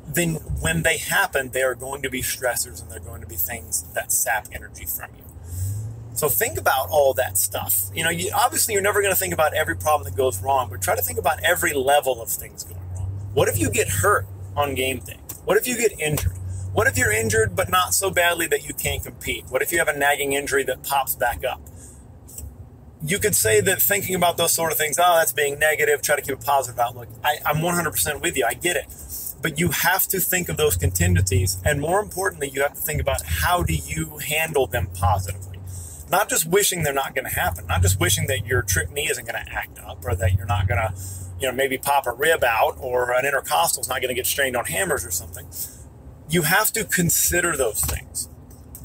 then when they happen, they are going to be stressors, and they're going to be things that sap energy from you. So think about all that stuff. Obviously you're never going to think about every problem that goes wrong, but try to think about every level of things going wrong. What if you get hurt on game day? What if you get injured? What if you're injured but not so badly that you can't compete? What if you have a nagging injury that pops back up? You could say that thinking about those sort of things, that's being negative, try to keep a positive outlook. I'm 100% with you. I get it. But you have to think of those contingencies, and more importantly, you have to think about how do you handle them positively. Not just wishing they're not going to happen, not just wishing that your trick knee isn't going to act up, or that you're not going to, maybe pop a rib out, or an intercostal is not going to get strained on hammers or something. You have to consider those things.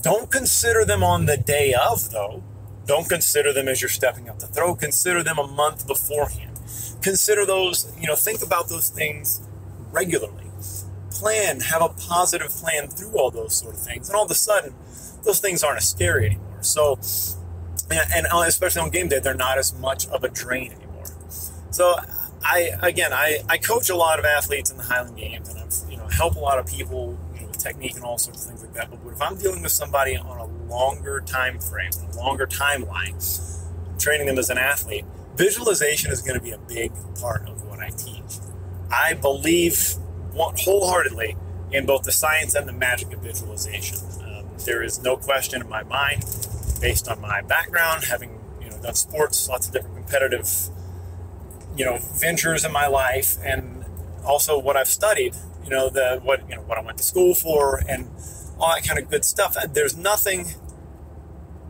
Don't consider them on the day of, though. Don't consider them as you're stepping up to throw. Consider them a month beforehand. Consider those, think about those things regularly. Plan, have a positive plan through all those sort of things. And all of a sudden, those things aren't as scary anymore. So, and especially on game day, they're not as much of a drain anymore. So I coach a lot of athletes in the Highland Games, and I've, help a lot of people, with technique and all sorts of things like that. But if I'm dealing with somebody on a longer time frame, a longer timeline, training them as an athlete, visualization is going to be a big part of what I teach. I believe wholeheartedly in both the science and the magic of visualization. There is no question in my mind, based on my background, having done sports, lots of different competitive ventures in my life, and also what I've studied, what I went to school for, and all that kind of good stuff. There's nothing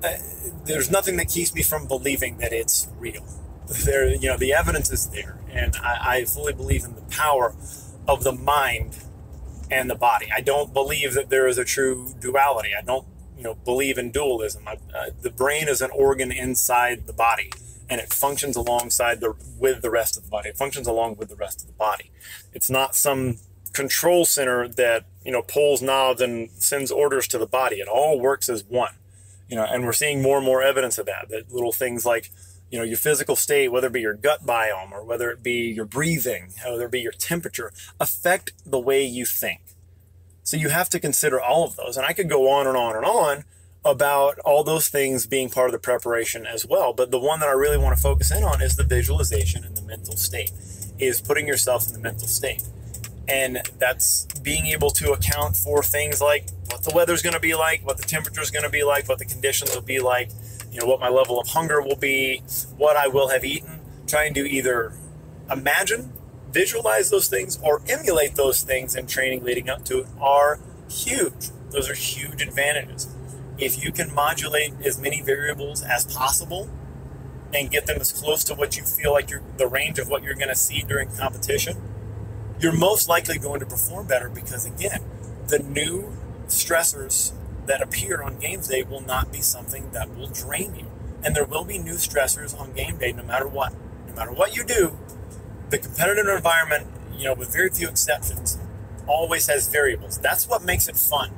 that keeps me from believing that it's real. The evidence is there, and I fully believe in the power of the mind and the body. I don't believe that there is a true duality. I don't, believe in dualism. The brain is an organ inside the body, and it functions alongside with the rest of the body. It functions along with the rest of the body. It's not some control center that, pulls knobs and sends orders to the body. It all works as one, and we're seeing more and more evidence of that little things like, your physical state, whether it be your gut biome or whether it be your breathing, whether it be your temperature, affect the way you think. So you have to consider all of those. And I could go on and on and on about all those things being part of the preparation as well. But the one that I really want to focus in on is the visualization and the mental state, is putting yourself in the mental state. And that's being able to account for things like what the weather's going to be like, what the temperature's going to be like, what the conditions will be like, what my level of hunger will be, what I will have eaten. Trying to either imagine, visualize those things, or emulate those things in training leading up to it are huge. Those are huge advantages. If you can modulate as many variables as possible and get them as close to what you feel like the range of what you're going to see during competition, you're most likely going to perform better because, again, the new stressors that appear on games day will not be something that will drain you. And there will be new stressors on game day no matter what. No matter what you do, the competitive environment, with very few exceptions, always has variables. That's what makes it fun.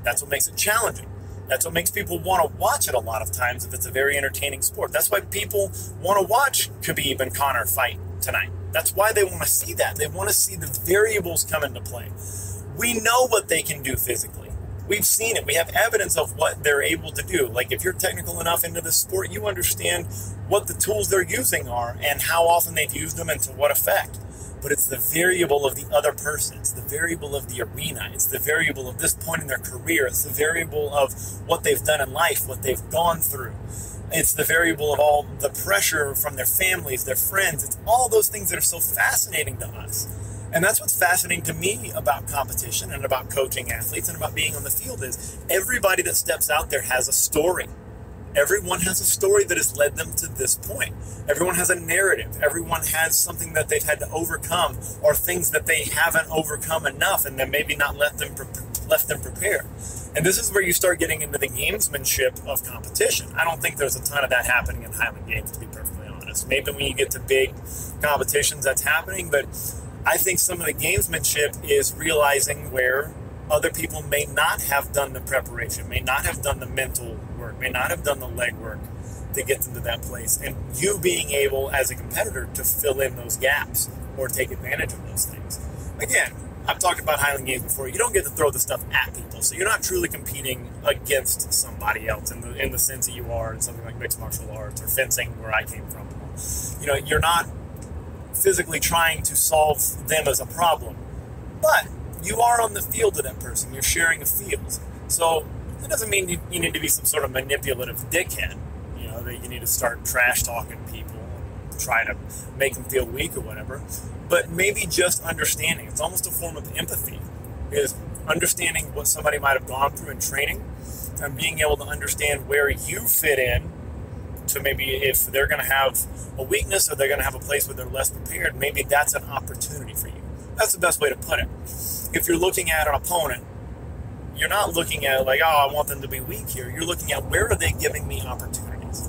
That's what makes it challenging. That's what makes people want to watch it a lot of times if it's a very entertaining sport. That's why people want to watch Khabib and Conor fight tonight. That's why they want to see that. They want to see the variables come into play. We know what they can do physically. We've seen it. We have evidence of what they're able to do. Like if you're technical enough into the sport, you understand what the tools they're using are and how often they've used them and to what effect. But it's the variable of the other person. It's the variable of the arena. It's the variable of this point in their career. It's the variable of what they've done in life, what they've gone through. It's the variable of all the pressure from their families, their friends. It's all those things that are so fascinating to us. And that's what's fascinating to me about competition and about coaching athletes and about being on the field is everybody that steps out there has a story. Everyone has a story that has led them to this point. Everyone has a narrative. Everyone has something that they've had to overcome or things that they haven't overcome enough and then maybe not left them prepare. And this is where you start getting into the gamesmanship of competition. I don't think there's a ton of that happening in Highland Games, to be perfectly honest. Maybe when you get to big competitions that's happening, but I think some of the gamesmanship is realizing where other people may not have done the preparation, may not have done the mental work, may not have done the leg work to get them to that place. And you being able, as a competitor, to fill in those gaps or take advantage of those things. Again, I've talked about Highland Games before. You don't get to throw the stuff at people, so you're not truly competing against somebody else in the sense that you are in something like mixed martial arts or fencing, where I came from. You're not physically trying to solve them as a problem, but you are on the field with that person. You're sharing a field. So that doesn't mean you need to be some sort of manipulative dickhead, that you need to start trash talking people and try to make them feel weak or whatever. But maybe just understanding. It's almost a form of empathy, is understanding what somebody might have gone through in training and being able to understand where you fit in. So maybe if they're going to have a weakness or they're going to have a place where they're less prepared, maybe that's an opportunity for you. That's the best way to put it. If you're looking at an opponent, you're not looking at like, oh, I want them to be weak here. You're looking at where are they giving me opportunities?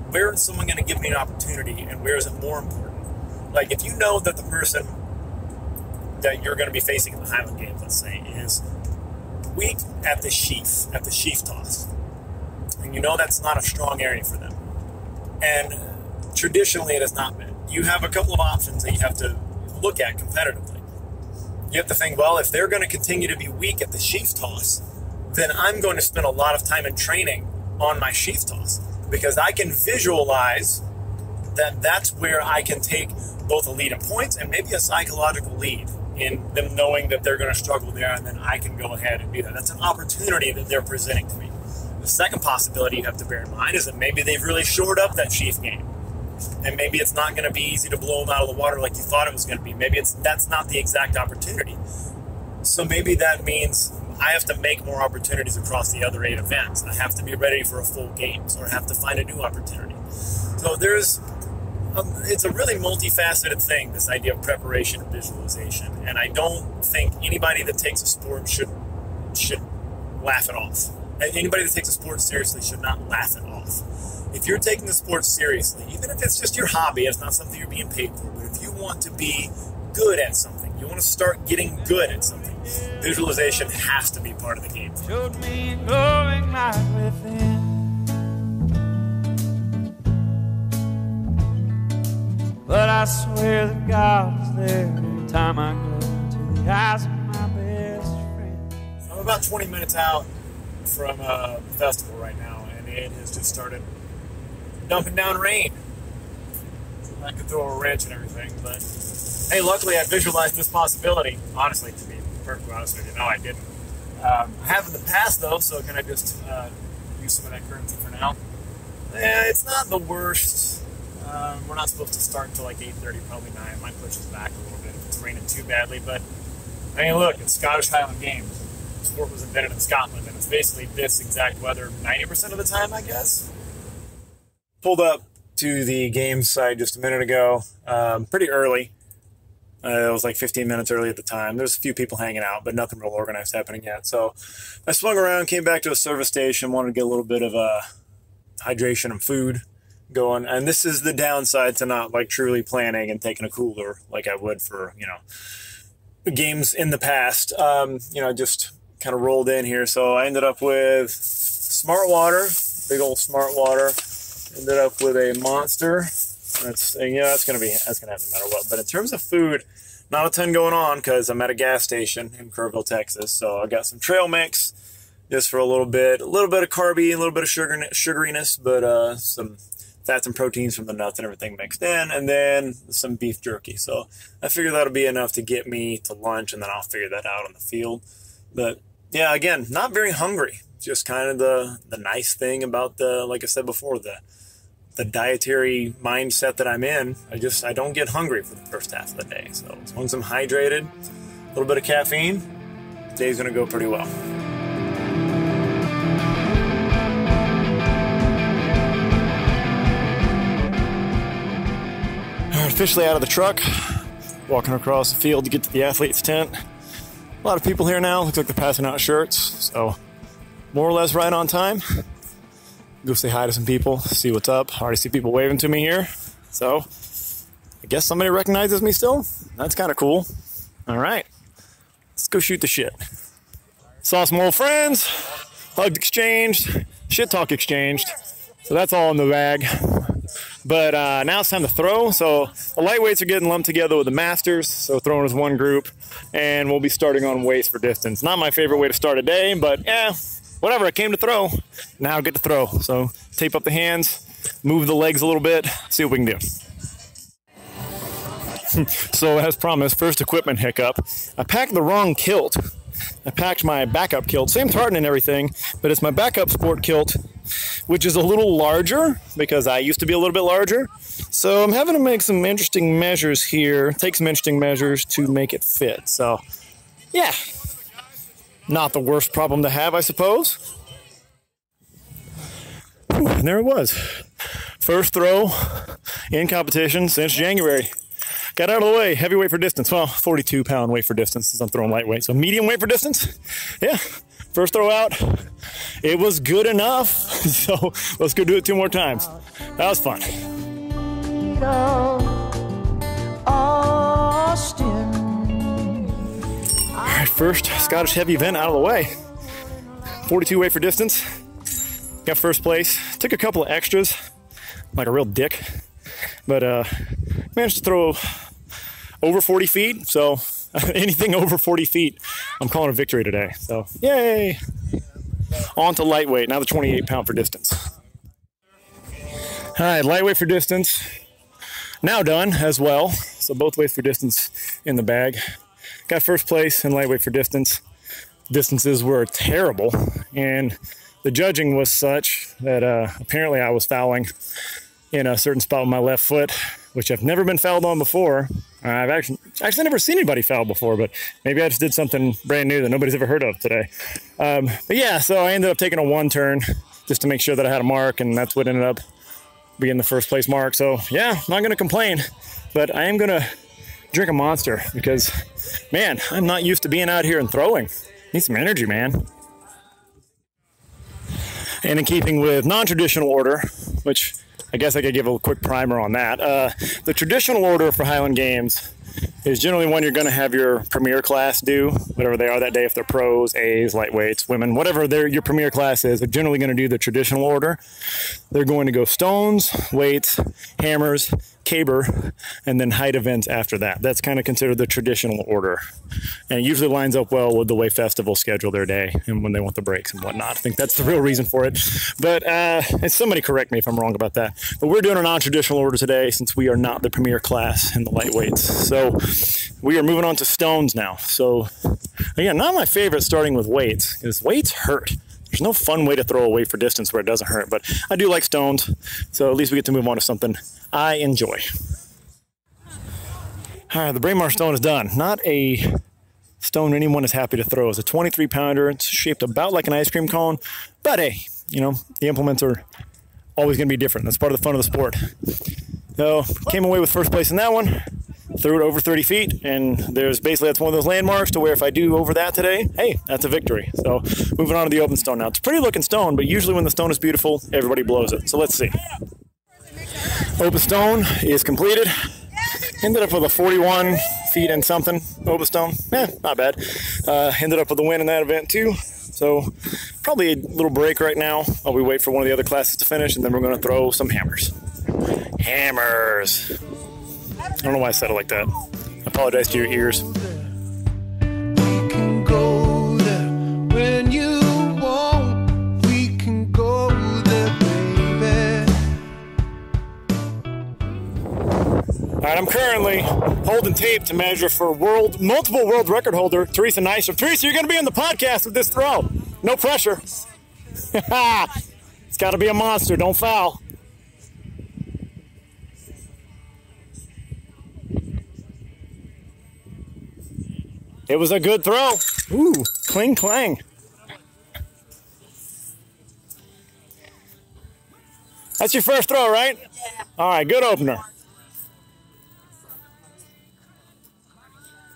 Where is someone going to give me an opportunity and where is it more important? Like if you know that the person that you're going to be facing in the Highland Games, let's say, is weak at the sheaf toss, and you know that's not a strong area for them. And traditionally it has not been. You have a couple of options that you have to look at competitively. You have to think, well, if they're going to continue to be weak at the sheaf toss, then I'm going to spend a lot of time in training on my sheaf toss because I can visualize that that's where I can take both a lead in points and maybe a psychological lead in them knowing that they're going to struggle there, and then I can go ahead and do that. That's an opportunity that they're presenting to me. The second possibility you have to bear in mind is that maybe they've really shored up that sheaf game. And maybe it's not going to be easy to blow them out of the water like you thought it was going to be. Maybe that's not the exact opportunity. So maybe that means I have to make more opportunities across the other 8 events. I have to be ready for a full games or have to find a new opportunity. So it's a really multifaceted thing, this idea of preparation and visualization. And I don't think anybody that takes a sport should laugh it off. Anybody that takes a sport seriously should not laugh it off. If you're taking the sport seriously, even if it's just your hobby, it's not something you're being paid for, but if you want to be good at something, you want to start getting good at something, visualization has to be part of the game. Showed me a glowing light within. But I swear that God is there every time I go to the eyes of my best friend. about 20 minutes out from the festival right now, and it has just started dumping down rain. So that could throw a wrench and everything, but hey, luckily I visualized this possibility. Honestly, to be perfectly honest with you, no, I didn't. I have in the past though, so can I just use some of that currency for now? It's not the worst. We're not supposed to start until like 8:30, probably 9. Might push us back a little bit if it's raining too badly, but I mean, look, it's Scottish Highland Games. The sport was invented in Scotland, and it's basically this exact weather 90% of the time, I guess. Pulled up to the games site just a minute ago, pretty early. It was like 15 minutes early at the time. There's a few people hanging out, but nothing real organized happening yet. So I swung around, came back to a service station, wanted to get a little bit of hydration and food going. And this is the downside to not like truly planning and taking a cooler like I would for, games in the past. Just kind of rolled in here. So I ended up with Smart Water, big old Smart Water. Ended up with a Monster. That's gonna happen no matter what. But in terms of food, not a ton going on because I'm at a gas station in Kerrville, Texas. So I got some trail mix just for a little bit of carby, a little bit of sugariness, but some fats and proteins from the nuts and everything mixed in, and then some beef jerky. So I figure that'll be enough to get me to lunch, and then I'll figure that out on the field. But yeah, again, not very hungry. Just kind of the nice thing about like I said before, the dietary mindset that I'm in. I don't get hungry for the first half of the day. So as long as I'm hydrated, a little bit of caffeine, the day's gonna go pretty well. Officially out of the truck, walking across the field to get to the athlete's tent. A lot of people here now. Looks like they're passing out shirts, so more or less right on time. Go say hi to some people, see what's up. Already see people waving to me here, so I guess somebody recognizes me still. That's kind of cool. All right, let's go shoot the shit. Saw some old friends, hugged exchanged, shit talk exchanged. So that's all in the bag. But now it's time to throw. So the lightweights are getting lumped together with the masters. So throwing is one group, and we'll be starting on weights for distance. Not my favorite way to start a day, but yeah, whatever. I came to throw. Now I get to throw. So tape up the hands, move the legs a little bit, see what we can do. So as promised, first equipment hiccup. I packed the wrong kilt. I packed my backup kilt, same tartan and everything, but it's my backup sport kilt, which is a little larger because I used to be a little bit larger. So I'm having to make some interesting measures here, take some interesting measures to make it fit. So yeah, not the worst problem to have, I suppose. Whew, and there it was. First throw in competition since January. Got out of the way, heavyweight for distance. Well, 42-pound weight for distance since I'm throwing lightweight. So medium weight for distance, yeah. First throw out, it was good enough. So let's go do it 2 more times. That was fun. All right, first Scottish heavy event out of the way. 42 weight for distance. Got first place. Took a couple of extras, like a real dick. But managed to throw over 40 feet. So anything over 40 feet, I'm calling a victory today. So yay! On to lightweight, now the 28-pound for distance. All right, lightweight for distance. Now done as well. So both weights for distance in the bag. Got first place in lightweight for distance. Distances were terrible, and the judging was such that apparently I was fouling in a certain spot with my left foot, which I've never been fouled on before. I've actually never seen anybody foul before, but maybe I just did something brand new that nobody's ever heard of today. But yeah, so I ended up taking a 1 turn just to make sure that I had a mark, and that's what ended up being the first place mark. So yeah, not gonna complain, but I am gonna drink a Monster because, man, I'm not used to being out here and throwing. Need some energy, man. And in keeping with non-traditional order, which I guess I could give a quick primer on that. The traditional order for Highland Games is generally one you're going to have your premier class do, whatever they are that day, if they're pros, A's, lightweights, women, whatever your premier class is. They're generally going to do the traditional order. They're going to go stones, weights, hammers, caber, and then height events after that. That's kind of considered the traditional order. And it usually lines up well with the way festivals schedule their day and when they want the breaks and whatnot. I think that's the real reason for it. But and somebody correct me if I'm wrong about that. But we're doing a non-traditional order today since we are not the premier class in the lightweights. So we are moving on to stones now. So again, not my favorite starting with weights, because weights hurt. There's no fun way to throw a weight for distance where it doesn't hurt, but I do like stones, so at least we get to move on to something I enjoy. All right, the Braemar stone is done. Not a stone anyone is happy to throw. It's a 23-pounder. It's shaped about like an ice cream cone, but hey, you know, the implements are always going to be different. That's part of the fun of the sport. So, came away with first place in that one. Threw it over 30 feet, and there's basically, that's one of those landmarks to where if I do over that today, hey, that's a victory. So moving on to the open stone now. It's a pretty looking stone, but usually when the stone is beautiful, everybody blows it. So let's see. Open stone is completed. Ended up with a 41 feet and something open stone. Not bad. Ended up with a win in that event too. So probably a little break right now while we wait for one of the other classes to finish, and then we're going to throw some hammers. Hammers. I don't know why I said it like that. I apologize to your ears. We can go there when you want. We can go there, baby. All right, I'm currently holding tape to measure for multiple world record holder Teresa Neisser. Teresa, you're going to be in the podcast with this throw. No pressure. It's got to be a monster. Don't foul. It was a good throw. Ooh, cling clang. That's your first throw, right? Yeah. All right, good opener.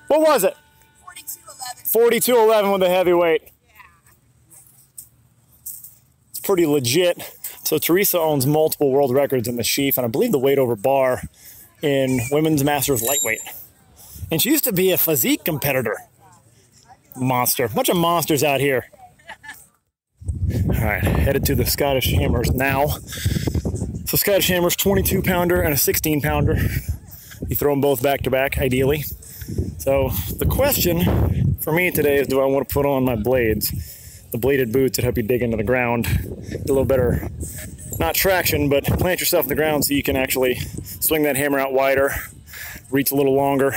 What was it? 42.11. 42.11 with a heavyweight. Yeah. It's pretty legit. So Teresa owns multiple world records in the sheaf, and I believe the weight over bar in women's masters lightweight. And she used to be a physique competitor. Monster. Bunch of monsters out here. All right, headed to the Scottish hammers now. So Scottish hammers, 22-pounder and a 16-pounder. You throw them both back to back, ideally. So the question for me today is, do I want to put on my blades? The bladed boots that help you dig into the ground. Get a little better, not traction, but plant yourself in the ground so you can actually swing that hammer out wider, reach a little longer.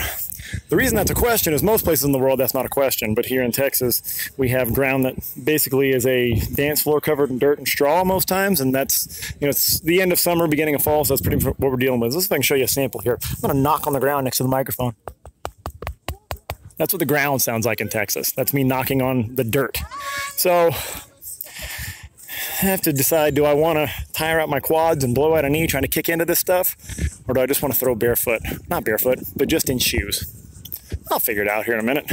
The reason that's a question is most places in the world that's not a question, but here in Texas we have ground that basically is a dance floor covered in dirt and straw most times, and that's, you know, it's the end of summer, beginning of fall, so that's pretty much what we're dealing with. Let's see if I can show you a sample here. I'm going to knock on the ground next to the microphone. That's what the ground sounds like in Texas. That's me knocking on the dirt. So I have to decide, do I want to tire out my quads and blow out a knee trying to kick into this stuff, or do I just want to throw barefoot? Not barefoot, but just in shoes. I'll figure it out here in a minute.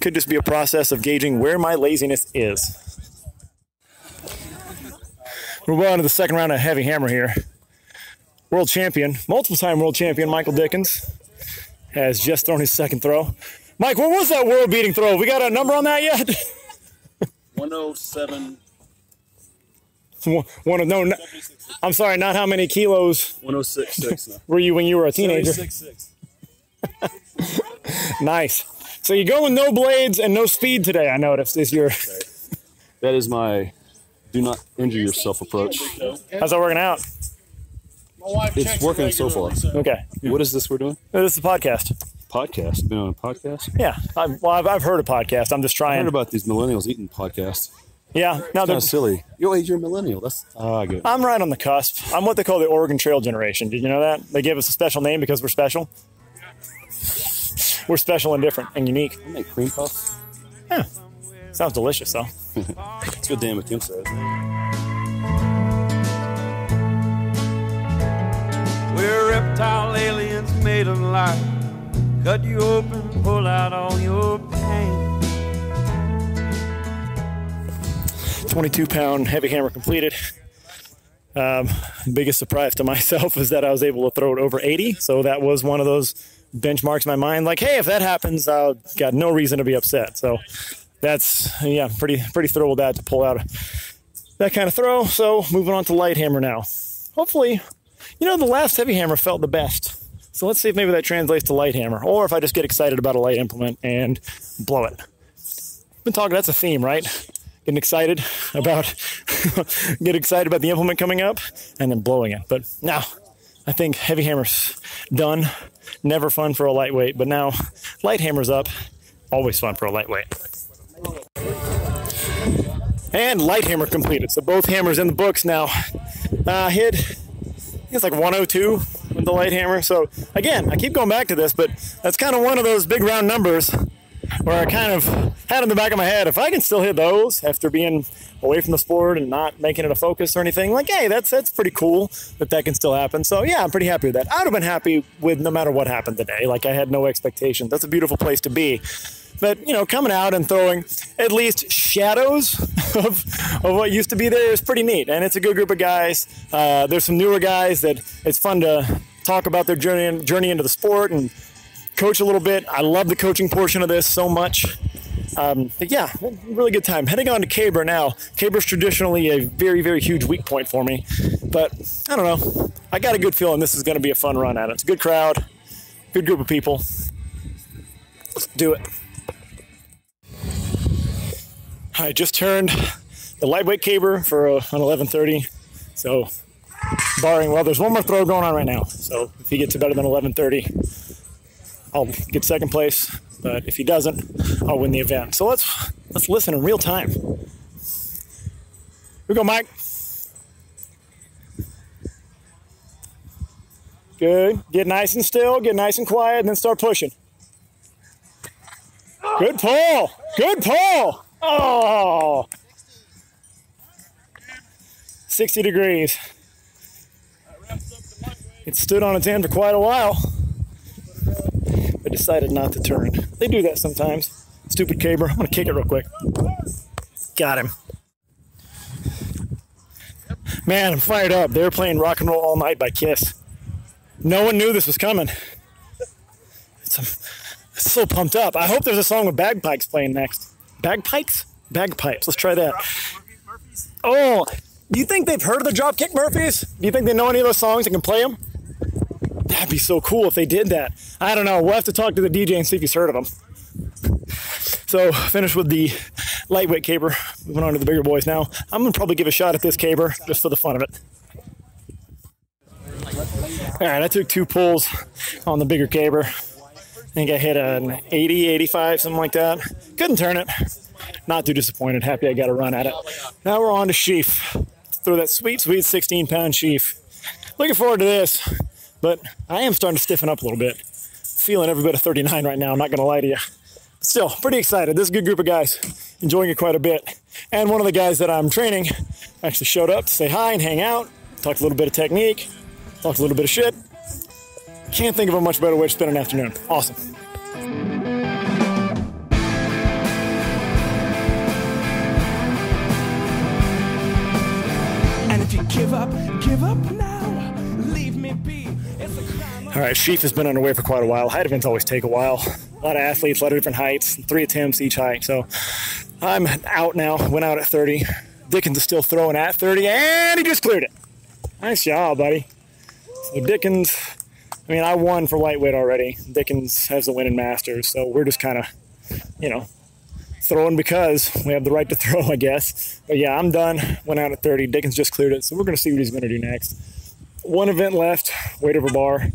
Could just be a process of gauging where my laziness is. We're well into the second round of heavy hammer here. World champion, multiple-time world champion Michael Dickens has just thrown his second throw. Mike, what was that world-beating throw? We got a number on that yet? 107. No, I'm sorry, not how many kilos 106.6 were you when you were a teenager? 76.6. Nice. So you go with no blades and no speed today, I noticed, is your... That is my do not injure yourself approach. How's that working out? It's working so far. Okay. What is this we're doing? This is a podcast. Podcast? Been on a podcast? Yeah. I've heard a podcast. I'm just trying. I heard about these millennials eating podcasts. Yeah. No, That's silly. You're a millennial. That's I get it. I'm right on the cusp. I'm what they call the Oregon Trail generation. Did you know that? They gave us a special name because we're special. We're special and different and unique. I make cream puffs. Yeah. Sounds delicious, though. That's what Dan McKim says. We're reptile aliens made of light. Cut you open, pull out all your pain. 22-pound heavy hammer completed. Biggest surprise to myself is that I was able to throw it over 80. So that was one of those benchmarks in my mind. Like, hey, if that happens, I've got no reason to be upset. So that's, yeah, pretty thrilled with that to pull out that kind of throw. So moving on to light hammer now. Hopefully, you know, the last heavy hammer felt the best. So let's see if maybe that translates to light hammer, or if I just get excited about a light implement and blow it. Been talking, that's a theme, right? Getting excited about, get excited about the implement coming up and then blowing it. But now, I think heavy hammer's done. Never fun for a lightweight, but now light hammer's up. Always fun for a lightweight. And light hammer completed. So both hammers in the books now. Hit, I think it's like 102 with the light hammer. So again, I keep going back to this, but that's kind of one of those big round numbers where I kind of had in the back of my head, if I can still hit those after being away from the sport and not making it a focus or anything, like, hey, that's pretty cool that can still happen. So yeah, I'm pretty happy with that. I would have been happy with no matter what happened today. Like, I had no expectations. That's a beautiful place to be. But, you know, coming out and throwing at least shadows of what used to be there is pretty neat. And it's a good group of guys. There's some newer guys that it's fun to talk about their journey into the sport and coach a little bit. I love the coaching portion of this so much. But yeah, really good time. Heading on to Caber now. Caber's traditionally a very, very huge weak point for me. But I don't know. I got a good feeling this is going to be a fun run at it. It's a good crowd, good group of people. Let's do it. I just turned the lightweight caber for an 11:30. So barring, well, there's one more throw going on right now. So if he gets it better than 11:30, I'll get second place. But if he doesn't, I'll win the event. So let's listen in real time. Here we go, Mike. Good. Get nice and still, get nice and quiet, and then start pushing. Good pull. Good pull. Oh. 60 degrees. It stood on its end for quite a while. I decided not to turn. They do that sometimes. Stupid caber. I'm going to kick it real quick. Got him. Man, I'm fired up. They were playing Rock and Roll All Night by Kiss. No one knew this was coming. It's so pumped up. I hope there's a song with bagpipes playing next. Bagpipes? Bagpipes. Let's try that. Oh, do you think they've heard of the Dropkick Murphys? Do you think they know any of those songs and can play them? That'd be so cool if they did that. I don't know. We'll have to talk to the DJ and see if he's heard of them. So, finished with the lightweight caber. Moving on to the bigger boys now. I'm going to probably give a shot at this caber just for the fun of it. All right, I took 2 pulls on the bigger caber. I think I hit an 80, 85, something like that. Couldn't turn it. Not too disappointed. Happy I got a run at it. Now we're on to sheaf. Throw that sweet, sweet 16-pound sheaf. Looking forward to this. But I am starting to stiffen up a little bit. Feeling every bit of 39 right now, I'm not going to lie to you. But still, pretty excited. This is a good group of guys. Enjoying it quite a bit. And one of the guys that I'm training actually showed up to say hi and hang out. Talked a little bit of technique. Talked a little bit of shit. Can't think of a much better way to spend an afternoon. Awesome. And if you give up now, leave me be. All right, sheaf has been underway for quite a while. Height events always take a while. A lot of athletes, a lot of different heights, 3 attempts each height. So I'm out now, went out at 30. Dickens is still throwing at 30, and he just cleared it. Nice job, buddy. So Dickens, I mean, I won for lightweight already. Dickens has the win in Masters, so we're just kind of, you know, throwing because we have the right to throw, I guess. But yeah, I'm done. Went out at 30. Dickens just cleared it, so we're going to see what he's going to do next. One event left, weight over bar.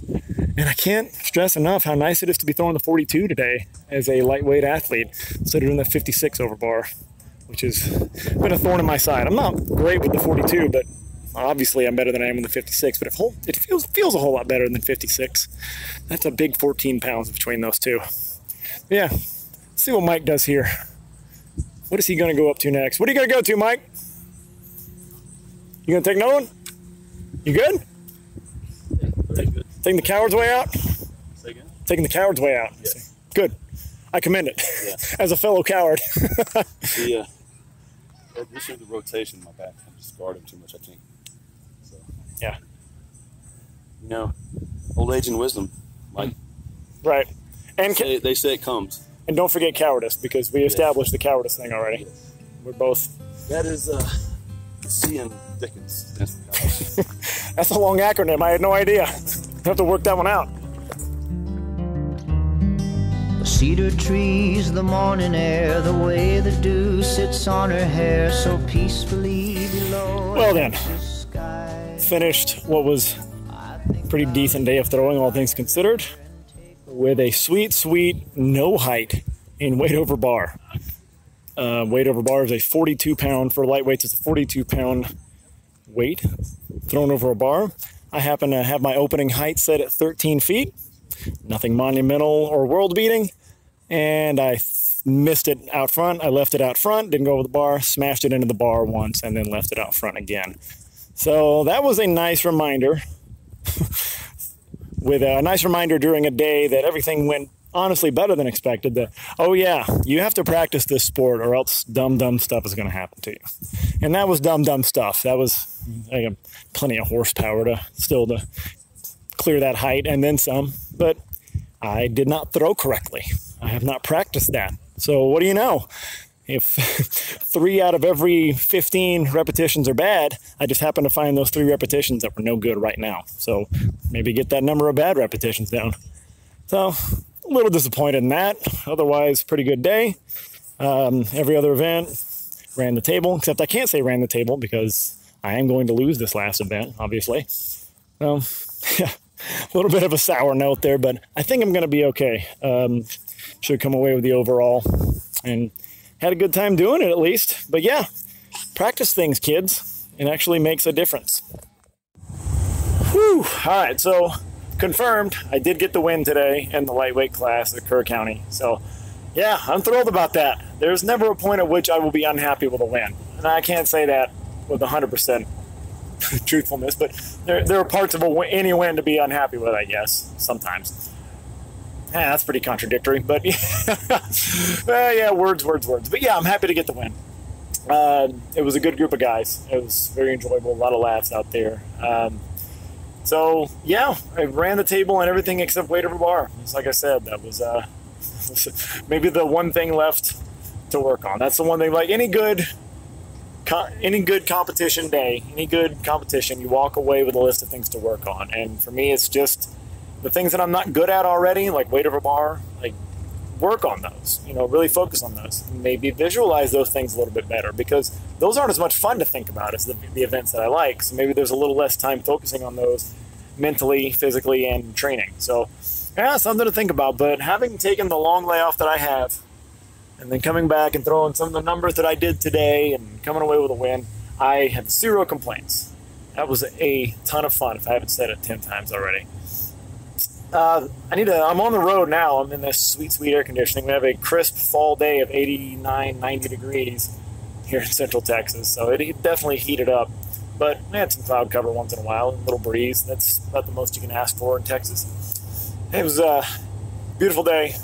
And I can't stress enough how nice it is to be throwing the 42 today as a lightweight athlete instead of doing the 56 over bar, which has been a thorn in my side. I'm not great with the 42, but obviously I'm better than I am with the 56, but it feels a whole lot better than 56. That's a big 14 pounds between those two. Yeah, let's see what Mike does here. What is he going to go up to next? What are you going to go to, Mike? You going to take another one? You good? Taking the coward's way out? Say again? Taking the coward's way out. Yes. Good. I commend it. Yeah. As a fellow coward. The issue of the rotation in my back, I'm just guarding too much, I think. So, yeah. you know, old age and wisdom. Like, Right. And They say it comes. And don't forget cowardice, because we established the cowardice thing already. We're both. That is C in Dickens. That's a long acronym. I had no idea. I have to work that one out. The cedar trees, the morning air, the way the dew sits on her hair so peacefully below. Well then, finished what was a pretty decent day of throwing, all things considered, with a sweet, sweet no height in weight over bar. Weight over bar is a 42-pound, for lightweights, it's a 42-pound weight thrown over a bar. I happen to have my opening height set at 13 feet. Nothing monumental or world-beating. And I missed it out front. I left it out front, didn't go over the bar, smashed it into the bar once, and then left it out front again. So that was a nice reminder. With a nice reminder during a day that everything went honestly better than expected. That, oh yeah, you have to practice this sport or else dumb stuff is going to happen to you. And that was dumb stuff. That was plenty of horsepower to clear that height and then some. But I did not throw correctly. I have not practiced that. So what do you know? If 3 out of every 15 repetitions are bad, I just happen to find those 3 repetitions that were no good right now. So maybe get that number of bad repetitions down. So a little disappointed in that. Otherwise, pretty good day. Every other event, ran the table, except I can't say ran the table because I am going to lose this last event, obviously. Yeah, a little bit of a sour note there, but I think I'm going to be okay. Should come away with the overall, and had a good time doing it at least. But yeah, practice things, kids. It actually makes a difference. Whew. All right, so confirmed, I did get the win today in the lightweight class at Kerr County. So yeah, I'm thrilled about that. There's never a point at which I will be unhappy with a win. And I can't say that with 100% truthfulness, but there are parts of any win to be unhappy with, I guess, sometimes. That's pretty contradictory, but yeah, words. But yeah, I'm happy to get the win. It was a good group of guys. It was very enjoyable, a lot of laughs out there. So yeah, I ran the table and everything except weight over bar. Just like I said, that was maybe the one thing left to work on. That's the one thing, like any good competition day, any good competition, you walk away with a list of things to work on. And for me, it's just the things that I'm not good at already, like weight over bar, like work on those, really focus on those. Maybe visualize those things a little bit better, because those aren't as much fun to think about as the events that I like. So maybe there's a little less time focusing on those mentally, physically, and training. So yeah, something to think about. But having taken the long layoff that I have, and then coming back and throwing some of the numbers that I did today and coming away with a win, I have 0 complaints. That was a ton of fun, if I haven't said it 10 times already. I'm on the road now. I'm in this sweet air conditioning. We have a crisp fall day of 89, 90 degrees here in Central Texas. So it definitely heated up. But we had some cloud cover once in a while, a little breeze. That's about the most you can ask for in Texas. It was a beautiful day.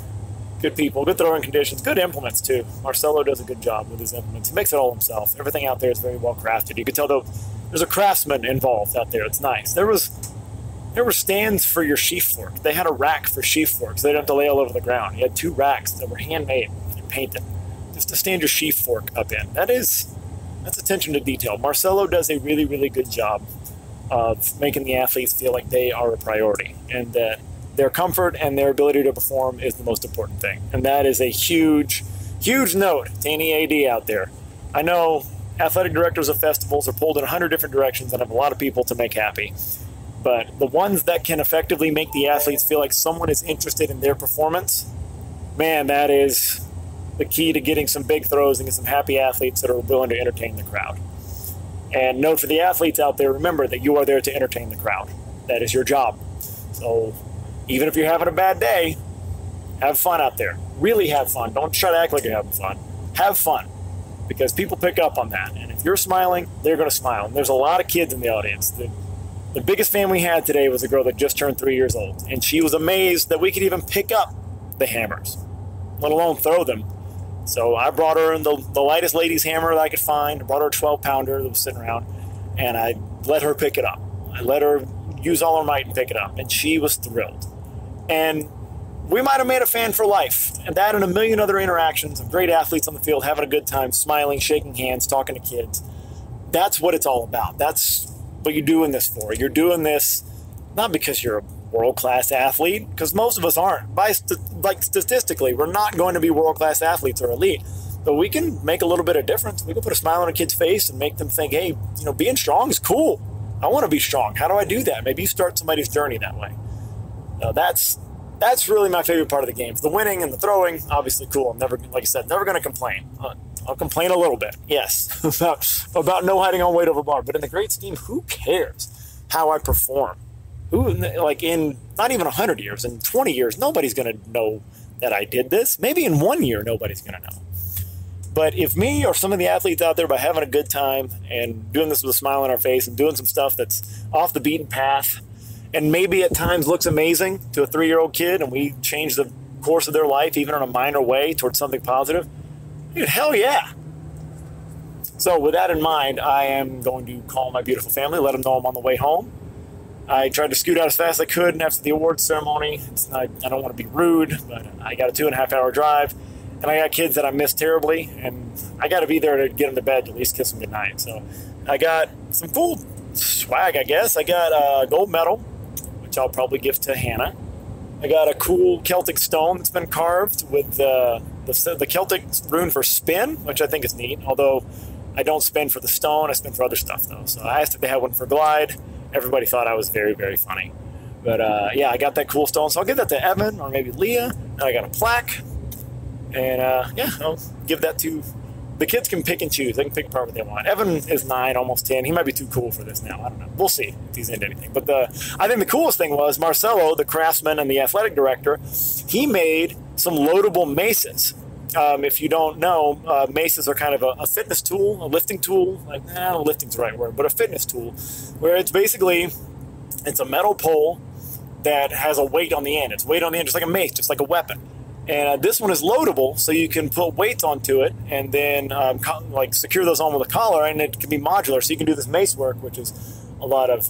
Good people, good throwing conditions, good implements too. Marcelo does a good job with his implements. He makes it all himself. Everything out there is very well crafted. You can tell there's a craftsman involved out there. It's nice. There were stands for your sheaf fork. They had a rack for sheaf forks. They didn't have to lay all over the ground. You had 2 racks that were handmade and painted just to stand your sheaf fork up in. That's attention to detail. Marcelo does a really, really good job of making the athletes feel like they are a priority, and that their comfort and their ability to perform is the most important thing. And that is a huge note to any AD out there. I know athletic directors of festivals are pulled in 100 different directions and have a lot of people to make happy. But the ones that can effectively make the athletes feel like someone is interested in their performance, man, that is the key to getting some big throws and get some happy athletes that are willing to entertain the crowd. And note for the athletes out there, remember that you are there to entertain the crowd. That is your job. So even if you're having a bad day, have fun out there. Really have fun. Don't try to act like you're having fun. Have fun, because people pick up on that. And if you're smiling, they're going to smile. And there's a lot of kids in the audience. The biggest fan we had today was a girl that just turned 3 years old. And she was amazed that we could even pick up the hammers, let alone throw them. So I brought her the lightest ladies hammer that I could find. I brought her a 12-pounder that was sitting around, and I let her pick it up. I let her use all her might and pick it up, and she was thrilled. And we might have made a fan for life. And that and a million other interactions of great athletes on the field, having a good time, smiling, shaking hands, talking to kids. That's what it's all about. That's what you're doing this for. You're doing this not because you're a world-class athlete, because most of us aren't. Statistically, we're not going to be world-class athletes or elite. But we can make a little bit of difference. We can put a smile on a kid's face and make them think, hey, being strong is cool. I want to be strong. How do I do that? Maybe you start somebody's journey that way. That's really my favorite part of the game. The winning and the throwing, obviously cool. I'm never, like I said, never going to complain. I'll complain a little bit, yes, about no hiding on weight over bar. But in the great scheme, who cares how I perform? In not even 100 years, in 20 years, nobody's going to know that I did this. Maybe in 1 year, nobody's going to know. But if me or some of the athletes out there by having a good time and doing this with a smile on our face and doing some stuff that's off the beaten path and maybe at times looks amazing to a 3-year-old kid and we change the course of their life even in a minor way towards something positive, dude, hell yeah. So with that in mind, I am going to call my beautiful family, let them know I'm on the way home. I tried to scoot out as fast as I could after the awards ceremony. I don't want to be rude, but I got a 2.5-hour drive. And I got kids that I miss terribly, and I got to be there to get them to bed to at least kiss them goodnight. So I got some cool swag, I guess. I got a gold medal, which I'll probably give to Hannah. I got a cool Celtic stone that's been carved with the Celtic rune for spin, which I think is neat. Although I don't spin for the stone, I spin for other stuff, though. So I asked if they had one for glide. Everybody thought I was very, very funny. But yeah, I got that cool stone. So I'll give that to Evan or maybe Leah. And I got a plaque. And yeah, I'll give that to the kids. Can pick and choose. They can pick apart what they want. Evan is 9, almost 10. He might be too cool for this now. I don't know. We'll see if he's into anything. But I think the coolest thing was Marcelo, the craftsman and the athletic director, he made some loadable maces. If you don't know, maces are kind of a fitness tool, a lifting tool. Lifting's the right word, but a fitness tool, where it's a metal pole that has a weight on the end. It's weight on the end, just like a mace, just like a weapon. And this one is loadable, so you can put weights onto it and then secure those on with a collar, and it can be modular. So you can do this mace work, which is a lot of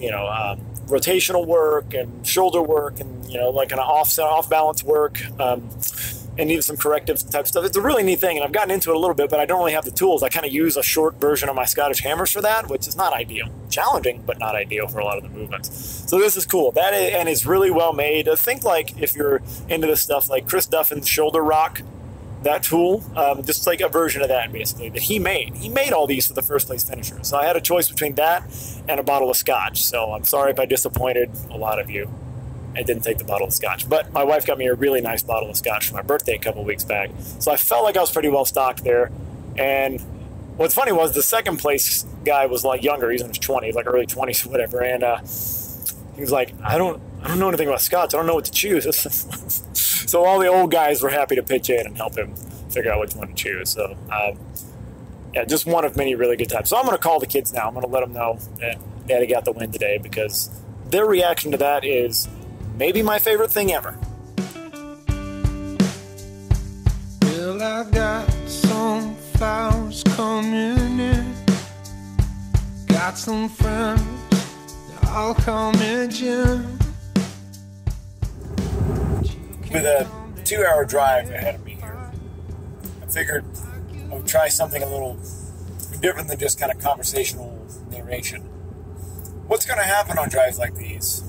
rotational work and shoulder work and like an off balance work. And even some corrective type stuff. It's a really neat thing, and I've gotten into it a little bit, but I don't really have the tools. I kind of use a short version of my Scottish hammers for that, which is not ideal. Challenging, but not ideal for a lot of the movements. So this is cool. And it's really well made. Think like if you're into this stuff, like Chris Duffin's shoulder rock, that tool, just like a version of that basically that he made. He made all these for the first place finishers. So I had a choice between that and a bottle of scotch. So I'm sorry if I disappointed a lot of you. I didn't take the bottle of scotch, but my wife got me a really nice bottle of scotch for my birthday a couple weeks back. So I felt like I was pretty well stocked there. And what's funny was the second place guy was like younger. He's in his 20s, like early 20s or whatever. And he was like, I don't know anything about scotch. I don't know what to choose. So all the old guys were happy to pitch in and help him figure out which one to choose. So yeah, just one of many really good times. So I'm going to call the kids now. I'm going to let them know that Daddy got the win today, because their reaction to that is maybe my favorite thing ever. Well, I got some flowers coming in. Got some friends, they all call me Jim. With a 2-hour drive ahead of me here, I figured I would try something a little different than just kind of conversational narration. What's going to happen on drives like these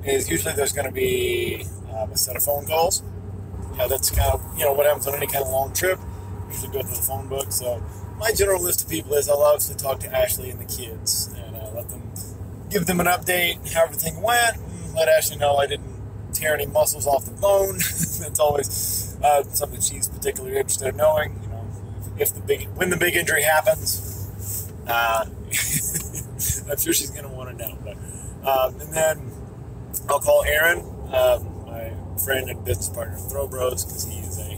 is usually there's going to be a set of phone calls. That's kind of, what happens on any kind of long trip. Usually go through the phone book. So my general list of people is I'll obviously talk to Ashley and the kids and give them an update, how everything went, and let Ashley know I didn't tear any muscles off the bone. That's always something she's particularly interested in knowing. When the big injury happens, I'm sure she's going to want to know. But and then I'll call Aaron, my friend and business partner of Throw Bros, because he is a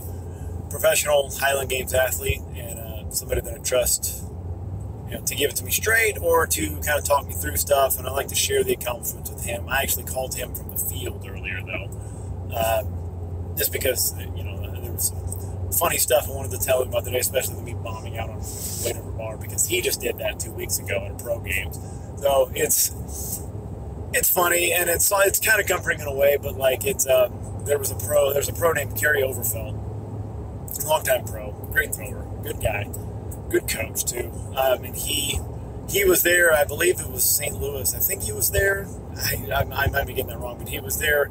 professional Highland Games athlete and somebody that I trust, to give it to me straight or to kind of talk me through stuff. And I like to share the accomplishments with him. I actually called him from the field earlier, though, just because there was some funny stuff I wanted to tell him about today, especially with me bombing out on weight over bar, because he just did that 2 weeks ago in pro games. So it's funny, and it's kind of comforting in a way, but like it's there's a pro named Kerry Overfeld, longtime pro, great thrower, good guy, good coach too. And he was there. I believe it was St. Louis. I think he was there. I might be getting that wrong, but he was there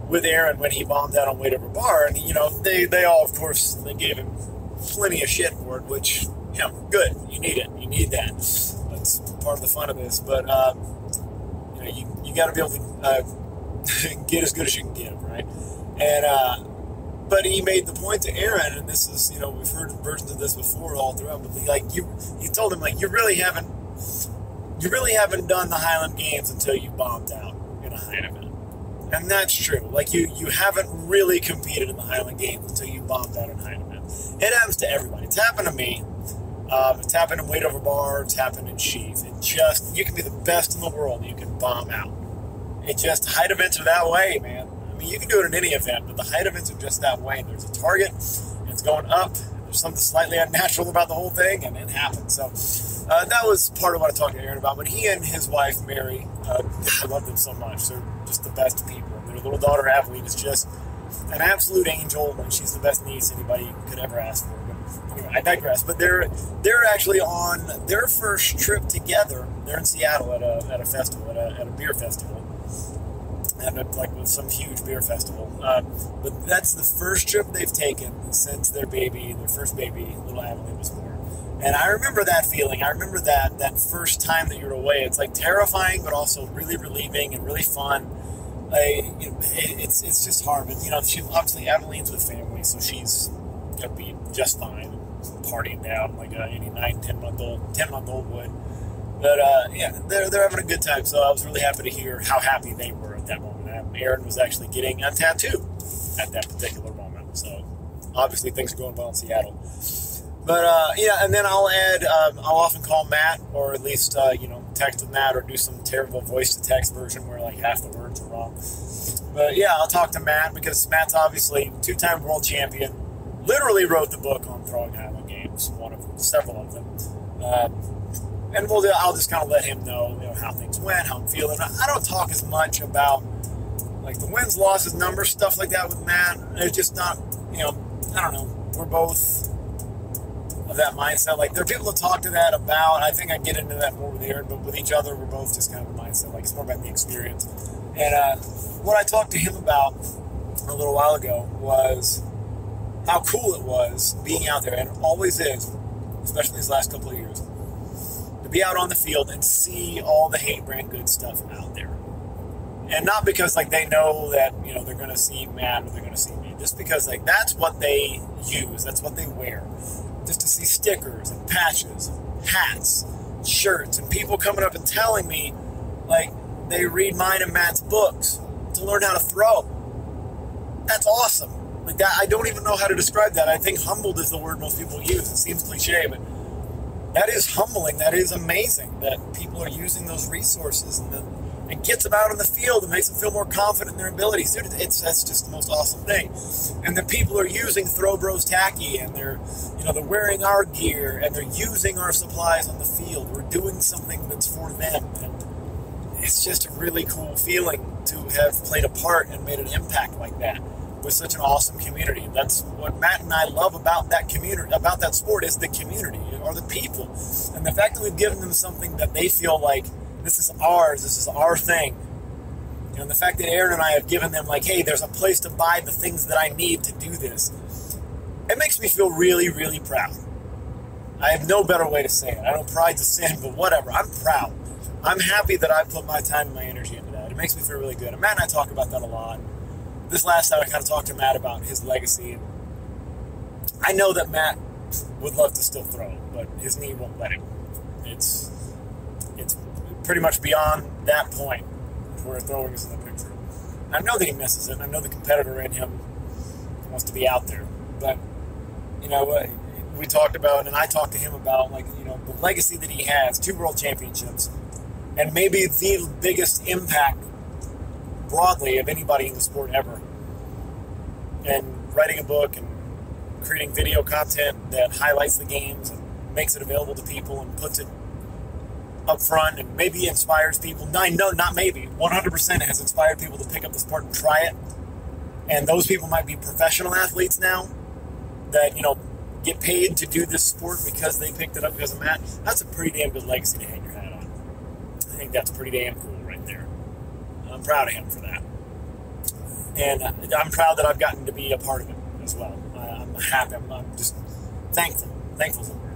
with Aaron when he bombed out on Weight Over Bar, and they all, of course, they gave him plenty of shit for it, which, good. You need it. You need that. That's part of the fun of this. But you got to be able to get as good as you can get, right? And but he made the point to Aaron, and this is, we've heard versions of this before all throughout, but he told him, you really haven't done the Highland Games until you bombed out in a Highland event. And that's true. You haven't really competed in the Highland Games until you bombed out in a Highland event. It happens to everybody. It's happened to me. It's happened in Weight Over Bar. It's happened in Sheath. You can be the best in the world, and you can bomb out. Height events are that way, man. I mean, you can do it in any event, but the height events are just that way. There's a target, and it's going up. There's something slightly unnatural about the whole thing, and it happens. So that was part of what I talked to Aaron about. But he and his wife, Mary, I love them so much. They're just the best people. Their little daughter, Aveline, is just an absolute angel, and she's the best niece anybody could ever ask for. But anyway, I digress. But they're actually on their first trip together. They're in Seattle at a festival, at a beer festival. With some huge beer festival. But that's the first trip they've taken since their first baby, little Aveline, was born. And I remember that feeling. I remember that first time that you're away. It's terrifying, but also really relieving and really fun. It's just hard. But, she obviously, Aveline's with family, so she's going to be just fine, partying down like any 10-month-old would. But, they're having a good time, so I was really happy to hear how happy they were at that moment. Aaron was actually getting a tattoo at that particular moment, so obviously things are going well in Seattle. But, and then I'll add, I'll often call Matt, or at least, text with Matt, or do some terrible voice-to-text version where, half the words are wrong. But, I'll talk to Matt, because Matt's obviously two-time world champion, literally wrote the book on throwing Highland Games, one of several of them. And I'll just kind of let him know, how things went, how I'm feeling. I don't talk as much about, the wins, losses, numbers, stuff like that with Matt. It's just not, I don't know. We're both of that mindset. There are people to talk to that about. I think I get into that more with Aaron, but with each other, we're both just kind of the mindset. It's more about the experience. And what I talked to him about a little while ago was how cool it was being out there, and it always is, especially these last couple of years, to be out on the field and see all the hate brand good stuff out there. And not because they know that they're going to see Matt or they're going to see me, just because that's what they use, that's what they wear, just to see stickers and patches, hats, shirts, and people coming up and telling me they read mine and Matt's books to learn how to throw. That's awesome. That, I don't even know how to describe that. I think humbled is the word most people use. It seems cliche, but that is humbling. That is amazing that people are using those resources, and it gets them out on the field and makes them feel more confident in their abilities. Dude, that's just the most awesome thing. And the people are using Throw Bros Tacky, and they're wearing our gear, and they're using our supplies on the field. We're doing something that's for them. And it's just a really cool feeling to have played a part and made an impact like that with such an awesome community. That's what Matt and I love about that community, about that sport, is the community, or the people. And the fact that we've given them something that they feel this is ours, this is our thing. And the fact that Aaron and I have given them hey, there's a place to buy the things that I need to do this. It makes me feel really, really proud. I have no better way to say it. I know pride's a sin, but whatever. I'm proud. I'm happy that I put my time and my energy into that. It makes me feel really good. And Matt and I talk about that a lot. This last time I kind of talked to Matt about his legacy. I know that Matt would love to still throw, but his knee won't let him. It's pretty much beyond that point where throwing is in the picture. I know that he misses it, and I know the competitor in him wants to be out there. But, we talked about, and I talked to him about, the legacy that he has, 2 world championships, and maybe the biggest impact broadly of anybody in the sport ever. And writing a book and creating video content that highlights the games and makes it available to people and puts it up front and maybe inspires people. No, not maybe. 100% has inspired people to pick up the sport and try it. And those people might be professional athletes now that, you know, get paid to do this sport because they picked it up because of Matt. That's a pretty damn good legacy to hang your hat on. I think that's pretty damn cool right there. I'm proud of him for that. And I'm proud that I've gotten to be a part of it as well. I'm happy. I'm just thankful. Thankful's the word.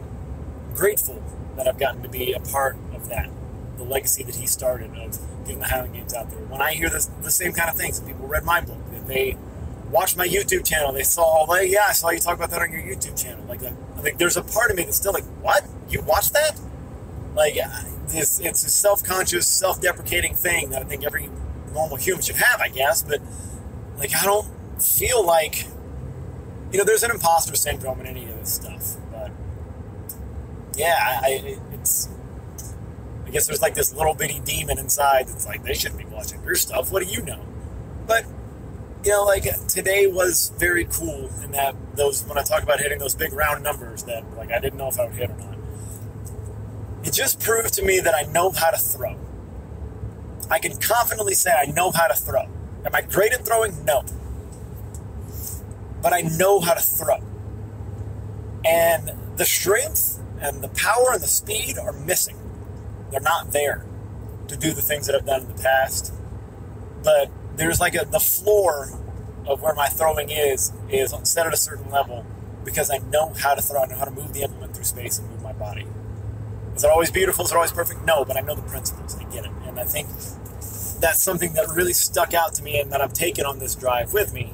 I'm grateful that I've gotten to be a part of that. The legacy that he started of getting the Highland Games out there. When I hear the same kind of things, people read my book, that they watched my YouTube channel, they saw, like, yeah, I saw you talk about that on your YouTube channel. Like, I think there's a part of me that's still like, what? You watched that? Like, it's a self-conscious, self-deprecating thing that I think every normal human should have, I guess. But, like, I don't feel like, you know, there's an imposter syndrome in any of this stuff. But, yeah, I guess there's like this little bitty demon inside that's like, they shouldn't be watching your stuff. What do you know? But, you know, like, today was very cool in that when I talk about hitting those big round numbers that, like, I didn't know if I would hit or not. It just proved to me that I know how to throw. I can confidently say I know how to throw. Am I great at throwing? No. But I know how to throw. And the strength and the power and the speed are missing. They're not there to do the things that I've done in the past. But there's like the floor of where my throwing is set at a certain level because I know how to throw. I know how to move the implement through space and move my body. Is it always beautiful? Is it always perfect? No, but I know the principles. I get it. And I think that's something that really stuck out to me and that I've taken on this drive with me,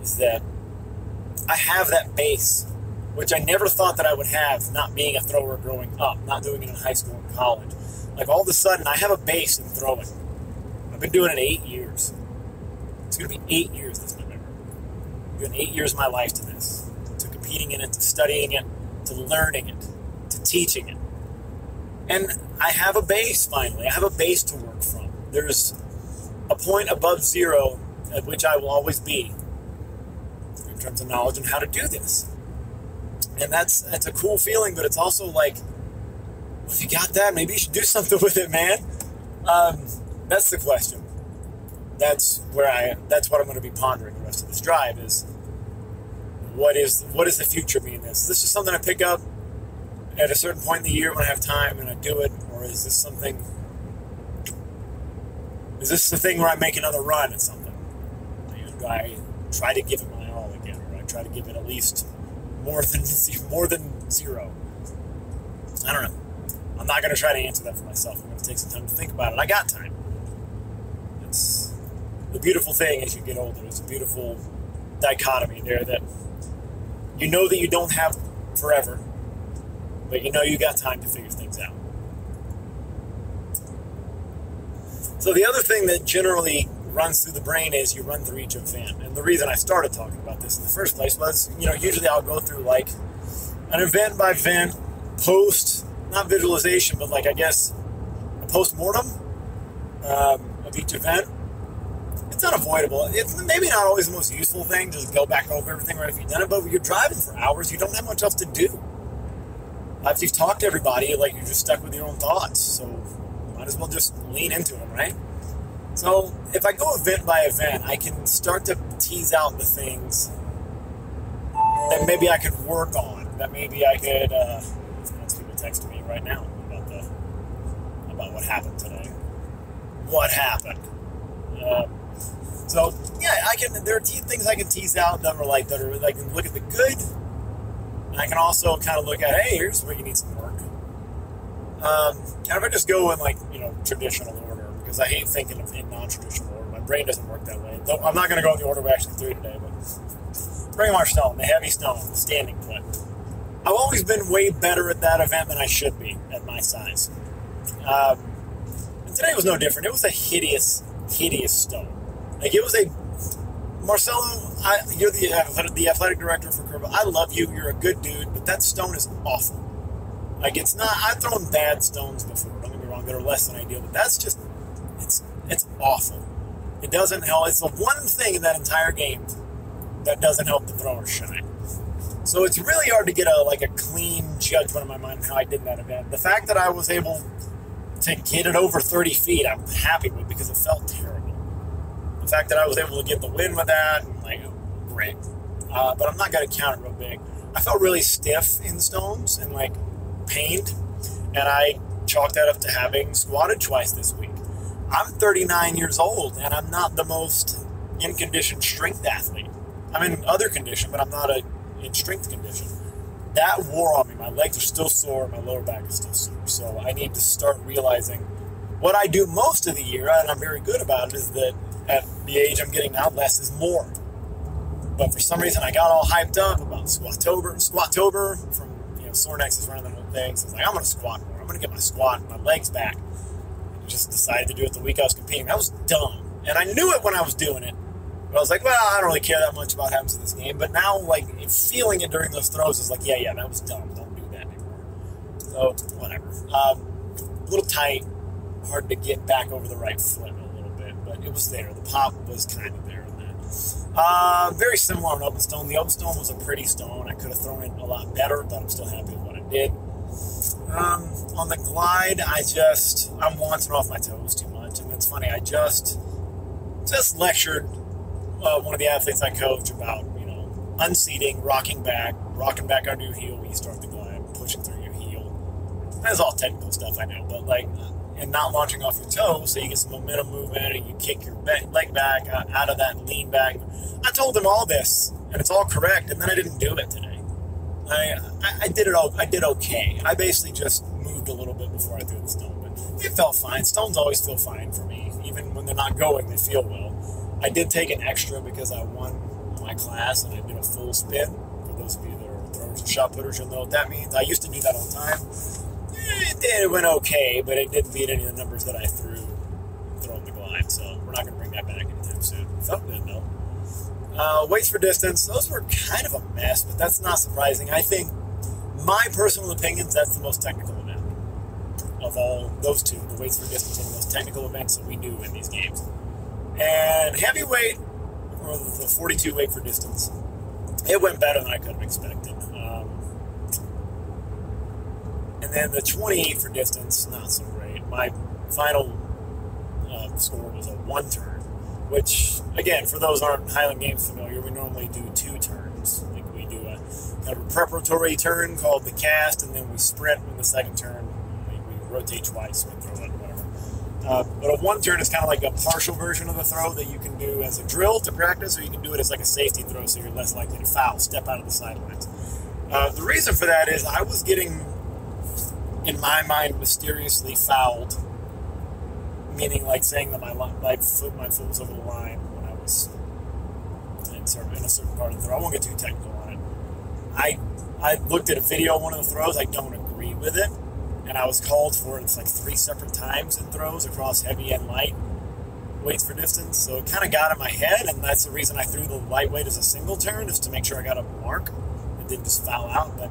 is that I have that base, which I never thought that I would have, not being a thrower growing up, not doing it in high school and college. Like, all of a sudden, I have a base in throwing. I've been doing it 8 years. It's going to be 8 years this November. I'm doing 8 years of my life to this, to competing in it, to studying it, to learning it, to teaching it. And I have a base, finally. I have a base to work from. There's a point above zero at which I will always be in terms of knowledge and how to do this. And that's a cool feeling, but it's also like, well, if you got that, maybe you should do something with it, man. That's the question. That's what I'm going to be pondering the rest of this drive is, what is the future of me in this? Is this just something I pick up at a certain point in the year when I have time and I do it? Or is this the thing where I make another run at something? Do I try to give it my all again? Or I try to give it at least more than zero? I don't know. I'm not going to try to answer that for myself. I'm going to take some time to think about it. I got time. It's the beautiful thing as you get older. It's a beautiful dichotomy there that you know that you don't have forever, but you know you got time to figure things out. So the other thing that generally runs through the brain is you run through each event. And the reason I started talking about this in the first place was, you know, usually I'll go through like an event by event, not visualization, but like, I guess, a post-mortem of each event. It's unavoidable. It's maybe not always the most useful thing, just go back over everything right if you've done it, but when you're driving for hours, you don't have much else to do. After you've talked to everybody, like, you're just stuck with your own thoughts, so might as well just lean into them, right? So if I go event by event, I can start to tease out the things that maybe I could work on, that maybe I could, people texting me right now about what happened today. What happened? So yeah, there are things I can tease out that are like I can look at the good, and I can also kind of look at, hey, here's where you need some work. And if I just go in, like, you know, traditional order, because I hate thinking in non-traditional order. My brain doesn't work that way. Though I'm not going to go in the order we actually threw today, but bring our stone, the heavy stone, the standing put. I've always been way better at that event than I should be at my size. And today was no different. It was a hideous stone. Like, it was Marcelo, you're the athletic director for Curva. I love you. You're a good dude, but that stone is awful. Like, it's not, I've thrown bad stones before, don't get me wrong, that are less than ideal, but that's just, it's awful. It doesn't help. It's the one thing in that entire game that doesn't help the thrower shine. So it's really hard to get a clean judgment in my mind of how I did in that event. The fact that I was able to get it over 30 feet, I'm happy with, because it felt terrible. the fact that I was able to get the win with that, like, great. But I'm not going to count it real big. I felt really stiff in stones and, like, pained, and I chalked that up to having squatted twice this week. I'm 39 years old, and I'm not the most in-condition strength athlete. I'm in other condition, but I'm not in strength condition. That wore on me. My legs are still sore. My lower back is still sore. So I need to start realizing what I do most of the year, and I'm very good about it, is that at the age I'm getting now, less is more. But for some reason, I got all hyped up about Squattober from, Sornex is running the whole thing. So I was like, I'm going to squat more. I'm going to get my squat and my legs back. And just decided to do it the week I was competing. That was dumb. And I knew it when I was doing it. But I was like, well, I don't really care that much about happens in this game. But now, like, feeling it during those throws is like, yeah, that was dumb. Don't do that anymore. So, whatever. A little tight. Hard to get back over the right foot a little bit. But it was there. The pop was kind of there in that. Very similar on open stone. The open stone was a pretty stone. I could have thrown it a lot better, but I'm still happy with what I did. On the glide, I'm launching off my toes too much. And it's funny, I just lectured one of the athletes I coach about, unseating, rocking back on your heel when you start the glide, pushing through your heel. That's all technical stuff, I know, but and not launching off your toes so you get some momentum movement and you kick your leg back out of that lean back. I told them all this, and it's all correct, and then I didn't do it today. I did it all. I did okay. I basically just moved a little bit before I threw the stone, but it felt fine. Stones always feel fine for me, even when they're not going. They feel well. I did take an extra because I won my class and I did a full spin. For those of you that are throwers and shot putters, you'll know what that means. I used to do that all the time. It went okay, but it didn't beat any of the numbers that I threw throwing the glide. So we're not going to bring that back anytime soon. It felt good though. Weights for distance, those were kind of a mess, but that's not surprising. I think, my personal opinions, that's the most technical event of all those two. The weights for distance are the most technical events that we do in these games. And heavyweight, or the 42 weight for distance, it went better than I could have expected. And then the 28 for distance, not so great. My final score was a 1 turn, which, again, for those who aren't Highland Games familiar, we normally do 2 turns. Like, we do a kind of a preparatory turn called the cast, and then we sprint in the second turn. We rotate twice, we throw it, whatever. But a 1 turn is kind of like a partial version of the throw that you can do as a drill to practice, or you can do it as like a safety throw so you're less likely to foul, step out of the sidelines. The reason for that is I was getting, in my mind, mysteriously fouled, meaning like saying that my foot was over the line when I was in a certain part of the throw. I won't get too technical on it. I looked at a video of one of the throws. I don't agree with it, and I was called for it. It's like 3 separate times in throws across heavy and light weights for distance. So it kind of got in my head, and that's the reason I threw the lightweight as a single turn, is to make sure I got a mark and didn't just foul out. But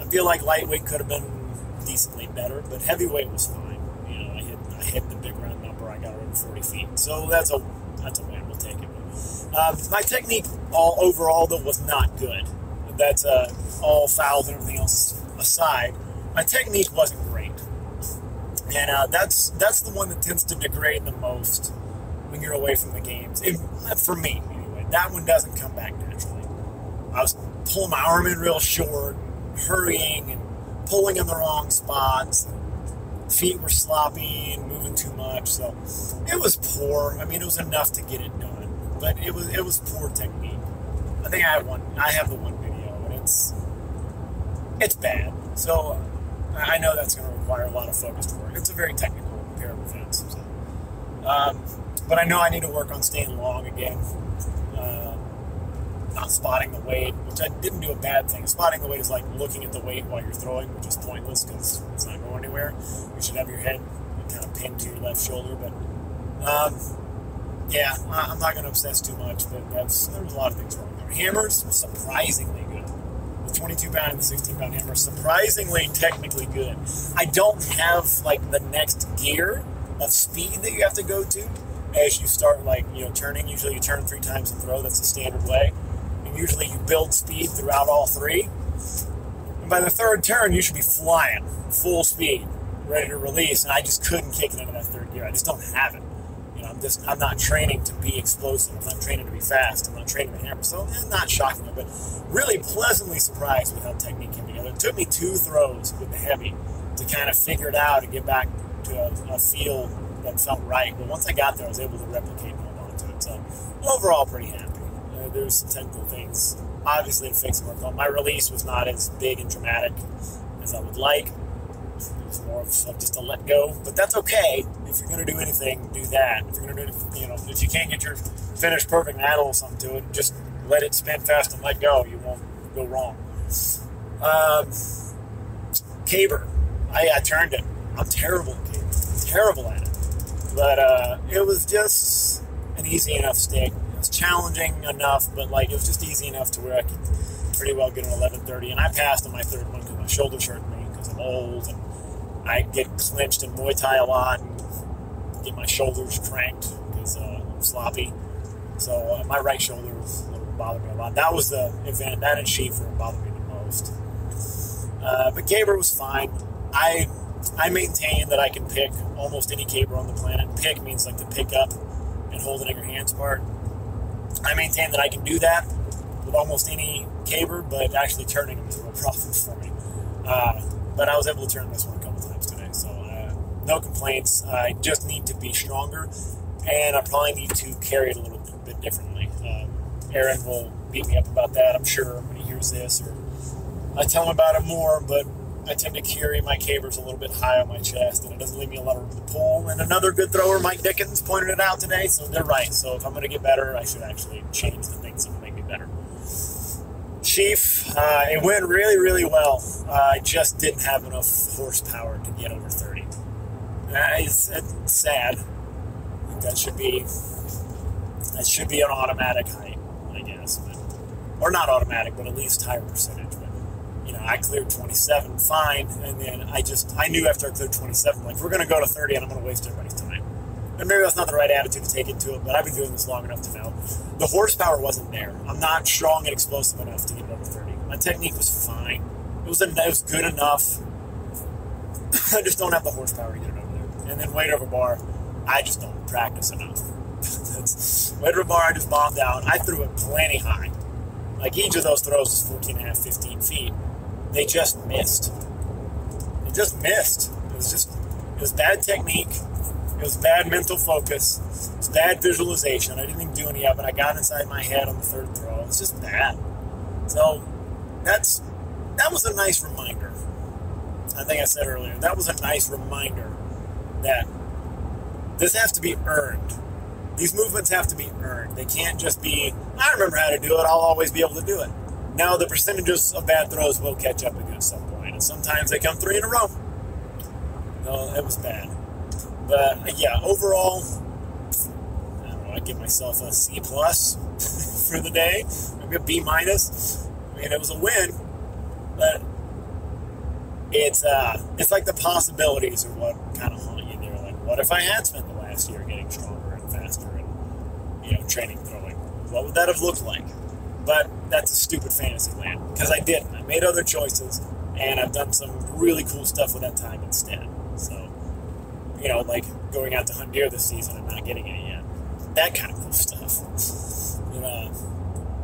I feel like lightweight could have been decently better, but heavyweight was fine. I hit the big round number. I got over 40 feet, so that's a win. We'll take it. My technique overall though was not good. That's all fouls and everything else aside. My technique wasn't great, and that's the one that tends to degrade the most when you're away from the games. For me, anyway, that one doesn't come back naturally. I was pulling my arm in real short, hurrying and pulling in the wrong spots. Feet were sloppy and moving too much, so it was poor. I mean, it was enough to get it done, but it was poor technique. I think I have the one video, and it's bad. So I know that's going to require a lot of focused work. It's a very technical pair of events. So. But I know I need to work on staying long again. Not spotting the weight, which I didn't do a bad thing. Spotting the weight is like looking at the weight while you're throwing, which is pointless because it's not going anywhere. You should have your head kind of pinned to your left shoulder. But yeah, I'm not going to obsess too much, but there was a lot of things wrong there. Hammers were surprisingly good. The 22-pound and the 16-pound hammer, surprisingly technically good. I don't have like the next gear of speed that you have to go to as you start turning. Usually you turn 3 times and throw. That's the standard way. And usually you build speed throughout all 3. And by the 3rd turn, you should be flying full speed, ready to release. And I just couldn't kick it into that 3rd gear. I just don't have it. You know, I'm not training to be explosive. I'm not training to be fast. I'm not training to hammer. So not shocking, but really pleasantly surprised with how technique came together. It took me 2 throws with the heavy to kind of figure it out and get back to a feel that felt right. But once I got there, I was able to replicate and hold on to it. So overall, pretty happy. There's some technical things, obviously, to fix and work on. My release was not as big and dramatic as I would like. It was more of just a let go, but that's okay. If you're going to do anything, do that. If you're going to do, if you can't get your finish perfect and add a little something to it, just let it spin fast and let go. You won't go wrong. Caber, I turned it. I'm terrible at caber. Terrible at it. But it was just an easy enough stick. It was challenging enough, but like it was just easy enough to where I could pretty well get an 11:30. And I passed on my 3rd one because my shoulders hurt me because I'm old and I get clinched in Muay Thai a lot and get my shoulders cranked because I'm sloppy. So my right shoulder bothered me a lot. That was the event. That and Schieffer bothered me the most. But caber was fine. I maintain that I can pick almost any caber on the planet. Pick means like to pick up and hold it in your hands part. I maintain that I can do that with almost any caber, but actually turning them is a real problem for me. But I was able to turn this one a couple times today, so no complaints. I just need to be stronger, and I probably need to carry it a little bit differently. Aaron will beat me up about that, I'm sure, when he hears this, or I tell him about it more, but I tend to carry my cabers a little bit high on my chest, and it doesn't leave me a lot of room to pull. And another good thrower, Mike Dickens, pointed it out today, so they're right. So if I'm going to get better, I should actually change the things that will make me better. Chief, it went really, really well. I just didn't have enough horsepower to get over 30. It's sad. That should be an automatic height, I guess. Or not automatic, but at least higher percentage. I cleared 27, fine, and then I knew after I cleared 27, like, we're going to go to 30 and I'm going to waste everybody's time. And maybe that's not the right attitude to take into it, but I've been doing this long enough to know. The horsepower wasn't there. I'm not strong and explosive enough to get it over 30. My technique was fine. It was good enough. I just don't have the horsepower to get it over there. And then weight over bar, I just don't practice enough. Weight over bar, I just bombed out. I threw it plenty high. Like, each of those throws was 14 and a half, 15 feet. They just missed. It was bad technique. It was bad mental focus. It was bad visualization. I didn't even do any of it. I got inside my head on the 3rd throw. It was just bad. So that was a nice reminder. I think I said earlier, that was a nice reminder that this has to be earned. These movements have to be earned. They can't just be, I remember how to do it, I'll always be able to do it. Now, the percentages of bad throws will catch up again at some point, and sometimes they come 3 in a row. No, it was bad. But, yeah, overall, I don't know, I'd give myself a C+ for the day, maybe a B-. I mean, it was a win, but it's like the possibilities are what kind of haunt you there. Like, what if I had spent the last year getting stronger and faster and, training throwing? What would that have looked like? But that's a stupid fantasy land, because I didn't. I made other choices, and I've done some really cool stuff with that time instead. So, like going out to hunt deer this season and not getting any yet. That kind of cool stuff.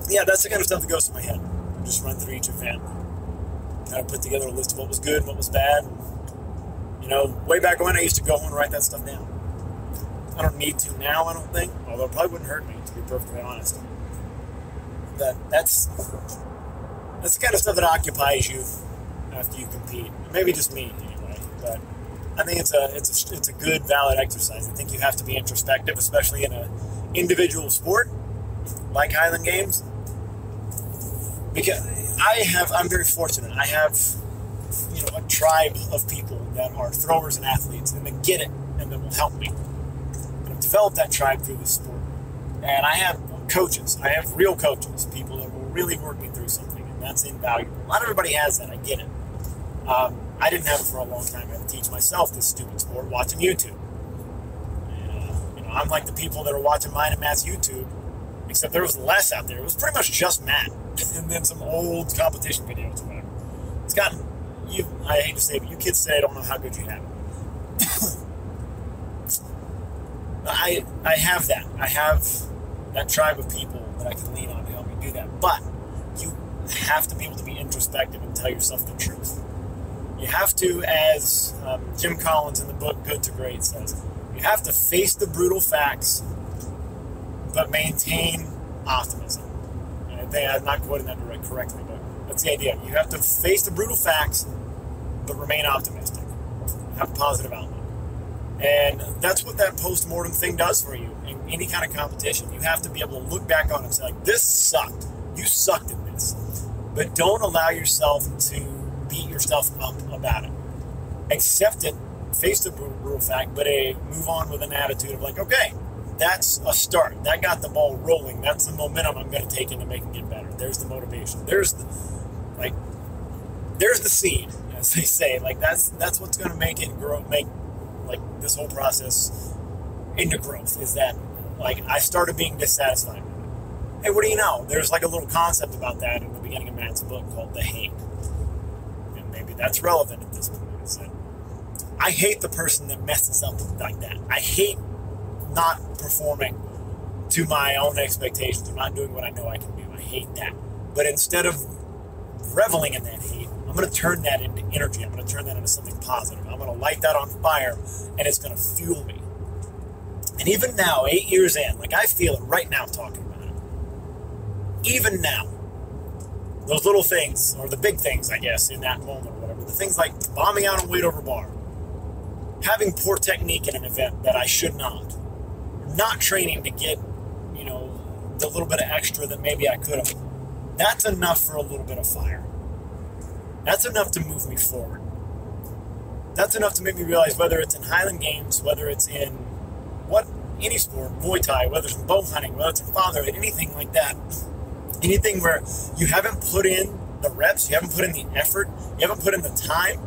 Yeah, that's the kind of stuff that goes through my head. I just run through each event, kind of put together a list of what was good and what was bad. Way back when, I used to go home and write that stuff down. I don't need to now, I don't think, although it probably wouldn't hurt me, to be perfectly honest. But that's the kind of stuff that occupies you after you compete. Maybe just me, anyway. But I think it's a good, valid exercise. I think you have to be introspective, especially in an individual sport like Highland Games. Because I'm very fortunate. I have, a tribe of people that are throwers and athletes, and that get it, and that will help me. And I've developed that tribe through this sport. And I have coaches. I have real coaches, people that will really work me through something, and that's invaluable. Not everybody has that, I get it. I didn't have it for a long time. I had to teach myself this stupid sport watching YouTube. And, I'm like the people that are watching mine and Matt's YouTube, except there was less out there. It was pretty much just Matt, and then some old competition videos or whatever. It's gotten, I hate to say it, but you kids today don't know how good you have it. I have that. I have that tribe of people that I can lean on to help me do that. But you have to be able to be introspective and tell yourself the truth. You have to, as Jim Collins in the book Good to Great says, you have to face the brutal facts, but maintain optimism. And I think I'm not quoting that correctly, but that's the idea. You have to face the brutal facts, but remain optimistic. Have a positive outlook. And that's what that post-mortem thing does for you in any kind of competition. You have to be able to look back on it and say, like, this sucked. You sucked at this. But don't allow yourself to beat yourself up about it. Accept it, face the brutal fact, but move on with an attitude of like, okay, that's a start. That got the ball rolling. That's the momentum I'm going to take into making it better. There's the motivation. There's the seed, as they say. Like that's what's going to make it grow, make like this whole process into growth. Is that like I started being dissatisfied with it. Hey, what do you know? There's like a little concept about that in the beginning of Matt's book called the hate. And maybe that's relevant at this point. Is that I hate the person that messes up like that. I hate not performing to my own expectations or not doing what I know I can do. I hate that. But instead of reveling in that hate, I'm going to turn that into energy. I'm going to turn that into something positive. I'm going to light that on fire, and it's going to fuel me. And even now, 8 years in, like I feel it right now talking about it. Even now, those little things, or the big things, I guess, in that moment or whatever, the things like bombing out on weight over bar, having poor technique in an event that I should not training to get, the little bit of extra that maybe I could have. That's enough for a little bit of fire. That's enough to move me forward. That's enough to make me realize whether it's in Highland Games, whether it's in any sport, Muay Thai, whether it's in bow hunting, whether it's in fatherhood, anything like that. Anything where you haven't put in the reps, you haven't put in the effort, you haven't put in the time,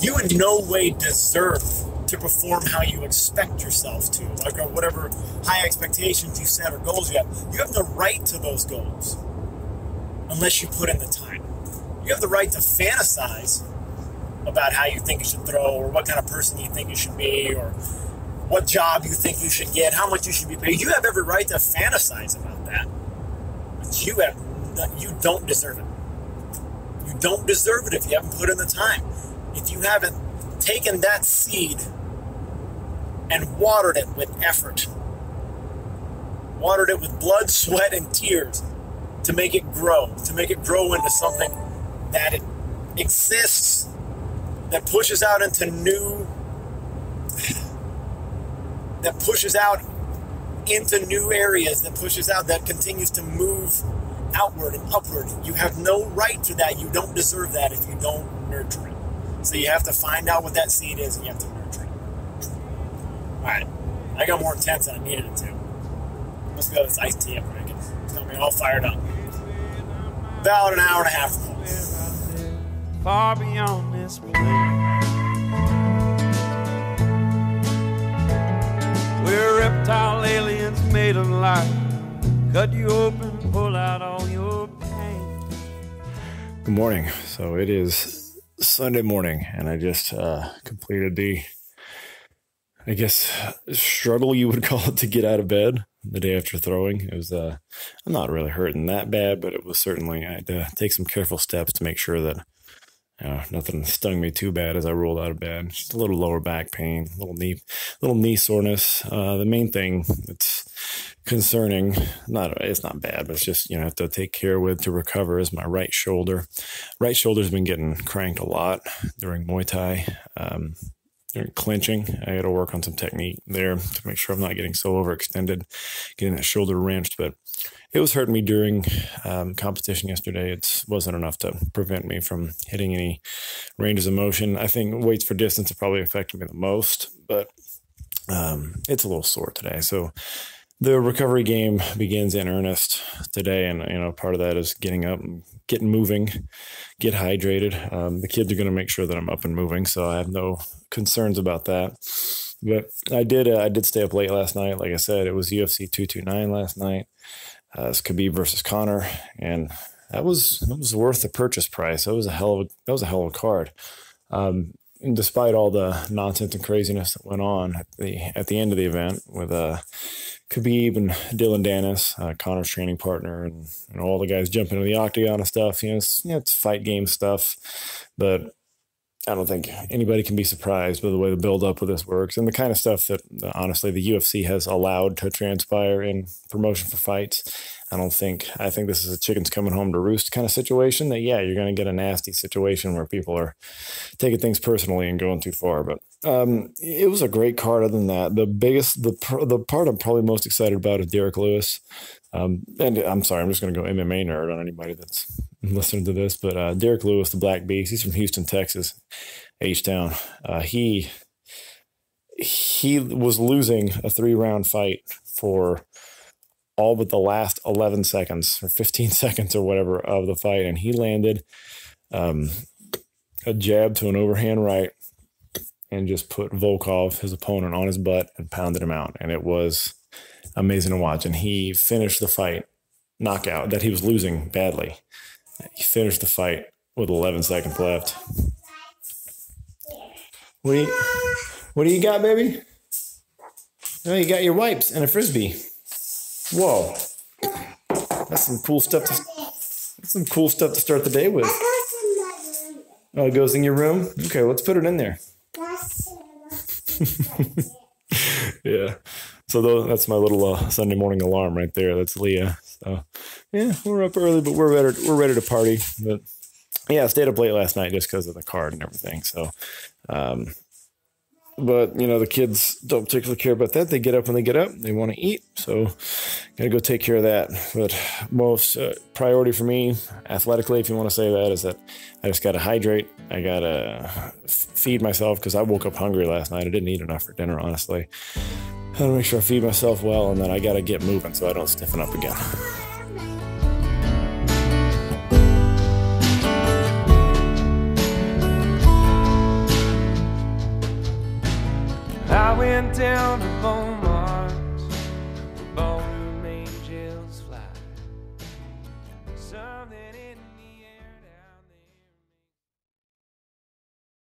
you in no way deserve to perform how you expect yourself to, like or whatever high expectations you set or goals you have. You have the right to those goals unless you put in the time. You have the right to fantasize about how you think you should throw or what kind of person you think you should be or what job you think you should get, how much you should be paid. You have every right to fantasize about that. But you don't deserve it. You don't deserve it if you haven't put in the time. If you haven't taken that seed and watered it with effort, watered it with blood, sweat, and tears to make it grow into something that it exists, that pushes out into new areas, that pushes out, that continues to move outward and upward. You have no right to that. You don't deserve that if you don't nurture it. So you have to find out what that seed is and you have to nurture it. Alright, I got more intense than I needed it to. Must be all this iced tea I'm drinking. It's got me all fired up. About an hour and a half ago. Far beyond this place, we're reptile aliens made of light. Cut you open, pull out all your pain. Good morning. So it is Sunday morning, and I just completed the, I guess, struggle you would call it to get out of bed the day after throwing. It was, I'm not really hurting that bad, but it was certainly, I had to take some careful steps to make sure that nothing stung me too bad as I rolled out of bed. Just a little lower back pain, little knee soreness. The main thing that's concerning, it's not bad, but it's just, I have to take care with to recover is my right shoulder. Right shoulder's been getting cranked a lot during Muay Thai. During clinching, I got to work on some technique there to make sure I'm not getting so overextended, getting that shoulder wrenched, but it was hurting me during competition yesterday. It wasn't enough to prevent me from hitting any ranges of motion. I think weights for distance have probably affected me the most, but it's a little sore today. So the recovery game begins in earnest today, and part of that is getting up, getting moving, get hydrated. The kids are going to make sure that I'm up and moving, so I have no concerns about that. But I did stay up late last night. Like I said, it was UFC 229 last night. It's Khabib versus Conor, and that was worth the purchase price. That was a hell of a card. despite all the nonsense and craziness that went on at the end of the event with Khabib and Dylan Dennis, Connor's training partner, and all the guys jumping into the octagon and stuff. It's fight game stuff, but I don't think anybody can be surprised by the way the build-up with this works and the kind of stuff that, honestly, the UFC has allowed to transpire in promotion for fights. I think this is a chickens coming home to roost kind of situation that, yeah, you're going to get a nasty situation where people are taking things personally and going too far. But it was a great card. Other than that, the part I'm probably most excited about is Derek Lewis. And I'm sorry, I'm just going to go MMA nerd on anybody that's listening to this. But Derek Lewis, the Black Beast, he's from Houston, Texas, H-Town. He was losing a 3-round fight for all but the last 11 seconds or 15 seconds or whatever of the fight. And he landed a jab to an overhand right and just put Volkov, his opponent, on his butt and pounded him out. And it was amazing to watch. And he finished the fight knockout that he was losing badly. He finished the fight with 11 seconds left. What do you got, baby? Oh, you got your wipes and a Frisbee. Whoa. That's some cool stuff to start the day with. Oh, it goes in your room? Okay, let's put it in there. Yeah. So that's my little Sunday morning alarm right there. That's Leah. So yeah, we're up early, but we're ready to party. But yeah, I stayed up late last night just because of the card and everything. So but, the kids don't particularly care about that. They get up when they get up. They want to eat. So got to go take care of that. But most priority for me, athletically, if you want to say that, is that I just got to hydrate. I got to feed myself because I woke up hungry last night. I didn't eat enough for dinner, honestly. I got to make sure I feed myself well, and then I got to get moving so I don't stiffen up again. I went down to Bone